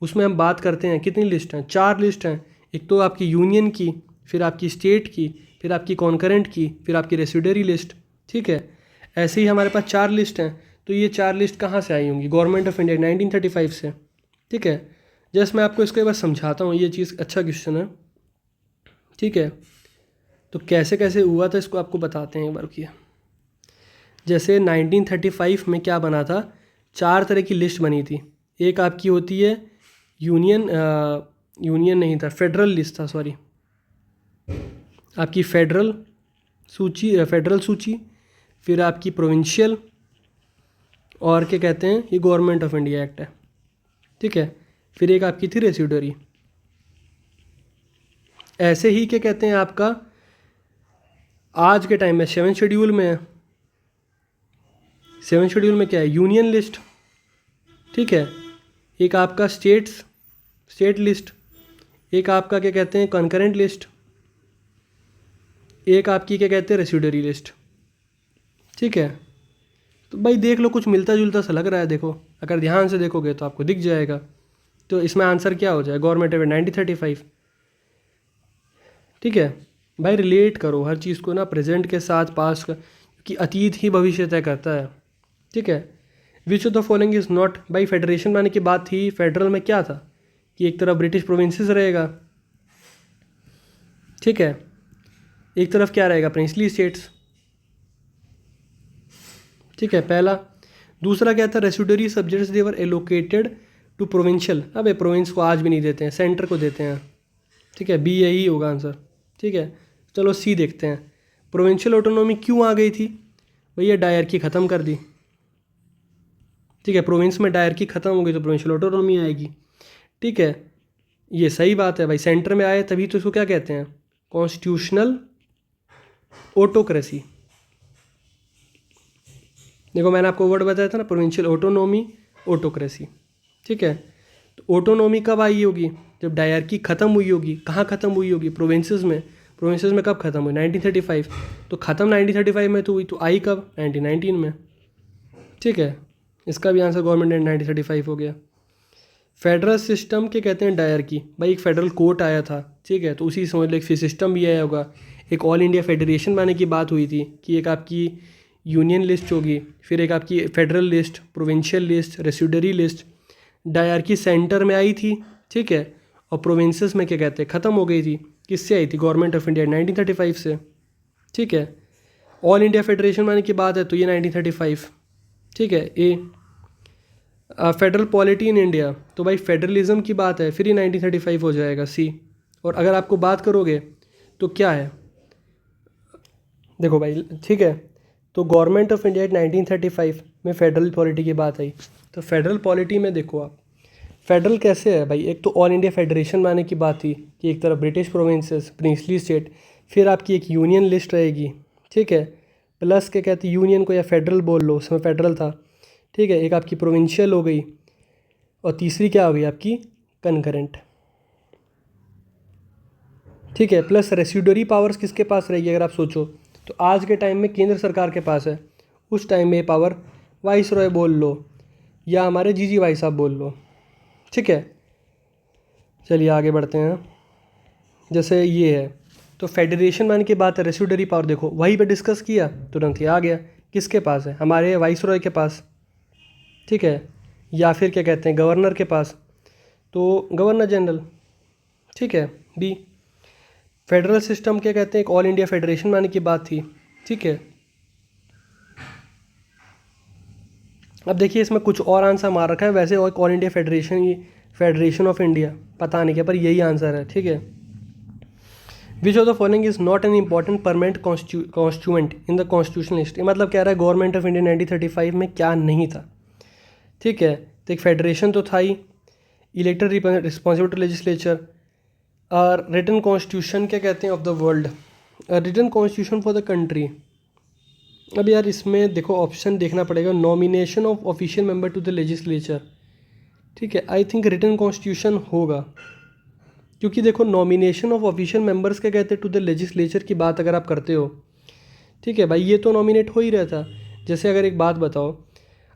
उसमें हम बात करते हैं कितनी लिस्ट हैं, 4 लिस्ट हैं, एक तो आपकी यूनियन की, फिर आपकी स्टेट की, फिर आपकी कॉन्करेंट की, फिर आपकी रेसिडरी लिस्ट, ठीक है। ऐसे ही हमारे पास 4 लिस्ट हैं, तो ये 4 लिस्ट कहाँ से आई होंगी, गवर्नमेंट ऑफ इंडिया 1935 से, ठीक है। जस्ट मैं आपको इसको एक बार समझाता हूँ, ये चीज़ अच्छा क्वेश्चन है, ठीक है। तो कैसे कैसे हुआ था इसको आपको बताते हैं एक बार किया। जैसे 1935 में क्या बना था, 4 तरह की लिस्ट बनी थी, एक आपकी होती है यूनियन नहीं था, फेडरल लिस्ट था, सॉरी, आपकी फेडरल सूची, फिर आपकी प्रोविंशियल, और क्या कहते हैं ये गवर्नमेंट ऑफ इंडिया एक्ट है, ठीक है। फिर एक आपकी थी रेसिडरी। ऐसे ही क्या कहते हैं आपका आज के टाइम में 7 शेड्यूल में है, 7 शेड्यूल में क्या है, यूनियन लिस्ट, ठीक है, एक आपका स्टेट लिस्ट, एक आपका क्या कहते हैं कॉन्करेंट लिस्ट, एक आपकी क्या कहते हैं रेसिडरी लिस्ट, ठीक है। तो भाई देख लो कुछ मिलता जुलता सा लग रहा है, देखो अगर ध्यान से देखोगे तो आपको दिख जाएगा। तो इसमें आंसर क्या हो जाए, गवर्नमेंट ऑफ 1935, ठीक है। भाई रिलेट करो हर चीज़ को ना प्रेजेंट के साथ पास का, क्योंकि अतीत ही भविष्य तय करता है, ठीक है। Which of the following is not, भाई फेडरेशन बनाने की बात थी, फेडरल में क्या था कि एक तरफ ब्रिटिश प्रोविंसेस रहेगा, ठीक है, एक तरफ क्या रहेगा, प्रिंसली स्टेट्स, ठीक है पहला। दूसरा क्या था, residuary subjects they were allocated to provincial, अब प्रोविंस को आज भी नहीं देते हैं, सेंटर को देते हैं, ठीक है, बी यही होगा आंसर, ठीक है। चलो सी देखते हैं, प्रोविंशियल ऑटोनॉमी क्यों आ गई थी, भैया डायरकी ख़त्म कर दी, ठीक है, प्रोविंस में डायरकी ख़त्म हो गई तो प्रोविंशियल ऑटोनॉमी आएगी, ठीक है, ये सही बात है भाई, सेंटर में आए तभी तो इसको क्या कहते हैं, कॉन्स्टिट्यूशनल ऑटोक्रेसी। देखो मैंने आपको वर्ड बताया था ना, प्रोविंशियल ऑटोनॉमी, ऑटोक्रेसी, ठीक है। तो ऑटोनॉमी कब आई होगी, जब डायरकी ख़त्म हुई होगी, कहाँ ख़त्म हुई होगी, प्रोविंसेस में, प्रोविंसेस में कब ख़त्म हुई, 1935, तो ख़त्म 1935 में तो हुई, तो आई कब, 1919 में, ठीक है। इसका भी आंसर गवर्नमेंट ने 1935 हो गया। फेडरल सिस्टम के कहते हैं डायरकी, भाई एक फेडरल कोर्ट आया था, ठीक है, तो उसी समझ लो एक फिर सिस्टम भी आया होगा, एक ऑल इंडिया फेडरेशन बनाने की बात हुई थी कि एक आपकी यूनियन लिस्ट होगी, फिर एक आपकी federal list, provincial list, residuary list, dyarchy centre में आई थी, ठीक है, और प्रोविंसेस में क्या कहते हैं ख़त्म हो गई थी, किससे आई थी, गवर्नमेंट ऑफ इंडिया 1935 से, ठीक है। ऑल इंडिया फेडरेशन बनाने की बात है तो ये 1935, ठीक है। ए फेडरल पॉलिटी इन इंडिया, तो भाई फेडरलिज्म की बात है, फिर ही 1935 हो जाएगा, सी। और अगर आपको बात करोगे तो क्या है, देखो भाई, ठीक है, तो गवर्नमेंट ऑफ इंडिया 1935 में फेडरल पॉलिटी की बात आई, तो फेडरल पॉलिटी में देखो आप, फेडरल कैसे है भाई, एक तो ऑल इंडिया फेडरेशन बनाने की बात थी कि एक तरफ ब्रिटिश प्रोविंसेस, प्रिंसली स्टेट, फिर आपकी एक यूनियन लिस्ट रहेगी, ठीक है, प्लस क्या कहते हैं यूनियन को या फेडरल बोल लो, उसमें फेडरल था, ठीक है, एक आपकी प्रोविंशियल हो गई, और तीसरी क्या हो गई आपकी कनकरेंट, ठीक है, प्लस रेसिडरी पावर्स किसके पास रहेगी, अगर आप सोचो तो आज के टाइम में केंद्र सरकार के पास है, उस टाइम में पावर वाइस रॉय बोल लो या हमारे जीजी भाई साहब बोल लो, ठीक है। चलिए आगे बढ़ते हैं, जैसे ये है, तो फेडरेशन मान की बात है, रेसिडरी पावर देखो वहीं पे डिस्कस किया, तुरंत ही आ गया, किसके पास है, हमारे वाइस रॉय के पास, ठीक है, या फिर क्या कहते हैं गवर्नर के पास, तो गवर्नर जनरल, ठीक है, बी। फेडरल सिस्टम क्या कहते हैं, एक ऑल इंडिया फेडरेशन बनाने की बात थी, ठीक है। अब देखिए इसमें कुछ और आंसर मार रखा है, वैसे और ऑल इंडिया फेडरेशन, ये फेडरेशन ऑफ इंडिया पता नहीं क्या, पर यही आंसर है, ठीक है। Which of the following is not an important permanent constituent in the constitutional history, मतलब कह रहा है गवर्नमेंट ऑफ इंडिया 1935 में क्या नहीं था, ठीक है। तो एक फेडरेशन तो था ही, इलेक्टेड रिस्पॉन्सिबल टू लेजिस्लेचर, और रिटन कॉन्स्टिट्यूशन क्या कहते हैं of the world, written constitution for the country. अब यार इसमें देखो ऑप्शन देखना पड़ेगा, nomination of official member to the legislature, ठीक है, आई थिंक रिटन कॉन्स्टिट्यूशन होगा, क्योंकि देखो नॉमिनेशन ऑफ ऑफिशियल मेंबर्स क्या कहते हैं टू द लेजिस्लेचर की बात अगर आप करते हो, ठीक है भाई, ये तो नॉमिनेट हो ही रहता। जैसे अगर एक बात बताओ,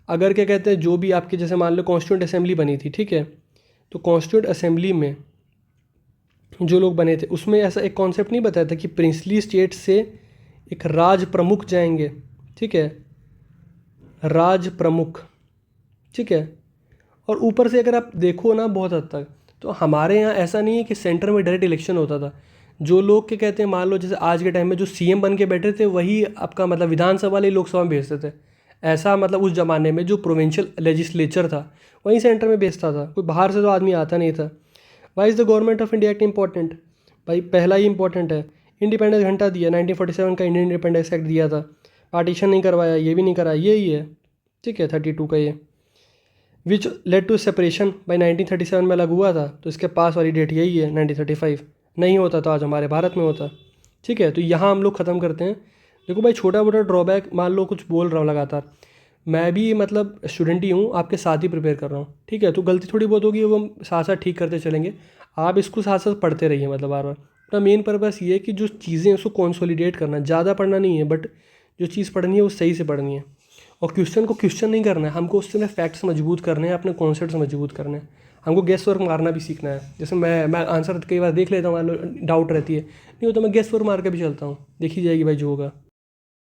अगर क्या कहते हैं जो भी आपके, जैसे मान लो कॉन्स्टिट्यूंट असेंबली बनी थी, ठीक है, तो कॉन्स्टिट्यूंट असेंबली में जो लोग बने थे उसमें ऐसा एक कॉन्सेप्ट नहीं बताया था कि प्रिंसली स्टेट से एक राज प्रमुख जाएंगे, ठीक है, राज प्रमुख, ठीक है। और ऊपर से अगर आप देखो ना बहुत हद तक, तो हमारे यहाँ ऐसा नहीं है कि सेंटर में डायरेक्ट इलेक्शन होता था, जो लोग क्या कहते हैं, मान लो जैसे आज के टाइम में जो सीएम बन के बैठे थे वही आपका मतलब विधानसभा वाले लोकसभा में भेजते थे, ऐसा मतलब उस ज़माने में जो प्रोविंशियल लेजिस्लेचर था वहीं सेंटर में भेजता था, कोई बाहर से तो आदमी आता नहीं था। Why is the government of India act important, भाई पहला ही इंपॉर्टेंट है, इंडिपेंडेंस घंटा दिया, 1947 का इंडियन इंडिपेंडेंस एक्ट दिया था, पार्टीशन नहीं करवाया, ये भी नहीं कराया, यही है, ठीक है, 32 का ये, which led to separation by 1937 में लागू हुआ था, तो इसके पास वाली डेट यही है 1935, नहीं होता तो आज हमारे भारत में होता, ठीक है। तो यहाँ हम लोग ख़त्म करते हैं। देखो भाई छोटा मोटा ड्रॉबैक, मान लो कुछ बोल रहा हूँ लगातार, मैं भी मतलब स्टूडेंट ही हूँ, आपके साथ ही प्रिपेयर कर रहा हूँ, ठीक है, तो गलती थोड़ी बहुत होगी वो हम साथ साथ ठीक करते चलेंगे, आप इसको साथ साथ पढ़ते रहिए, मतलब बार बार। अपना मेन पर्पस ये है कि जो चीज़ें उसको कॉन्सोलिडेट करना, ज़्यादा पढ़ना नहीं है, बट जो चीज़ पढ़नी है वो सही से पढ़नी है, और क्वेश्चन को क्वेश्चन नहीं करना है हमको, उससे फैक्ट्स मजबूत करने हैं, अपने कॉन्सेप्ट्स मजबूत करने हैं, हमको गेस वर्क मारना भी सीखना है। जैसे मैं आंसर कई बार देख लेता हूँ, मान लो डाउट रहती है, नहीं हो तो मैं गेस वर्क मार के भी चलता हूँ, देखी जाएगी भाई जो होगा।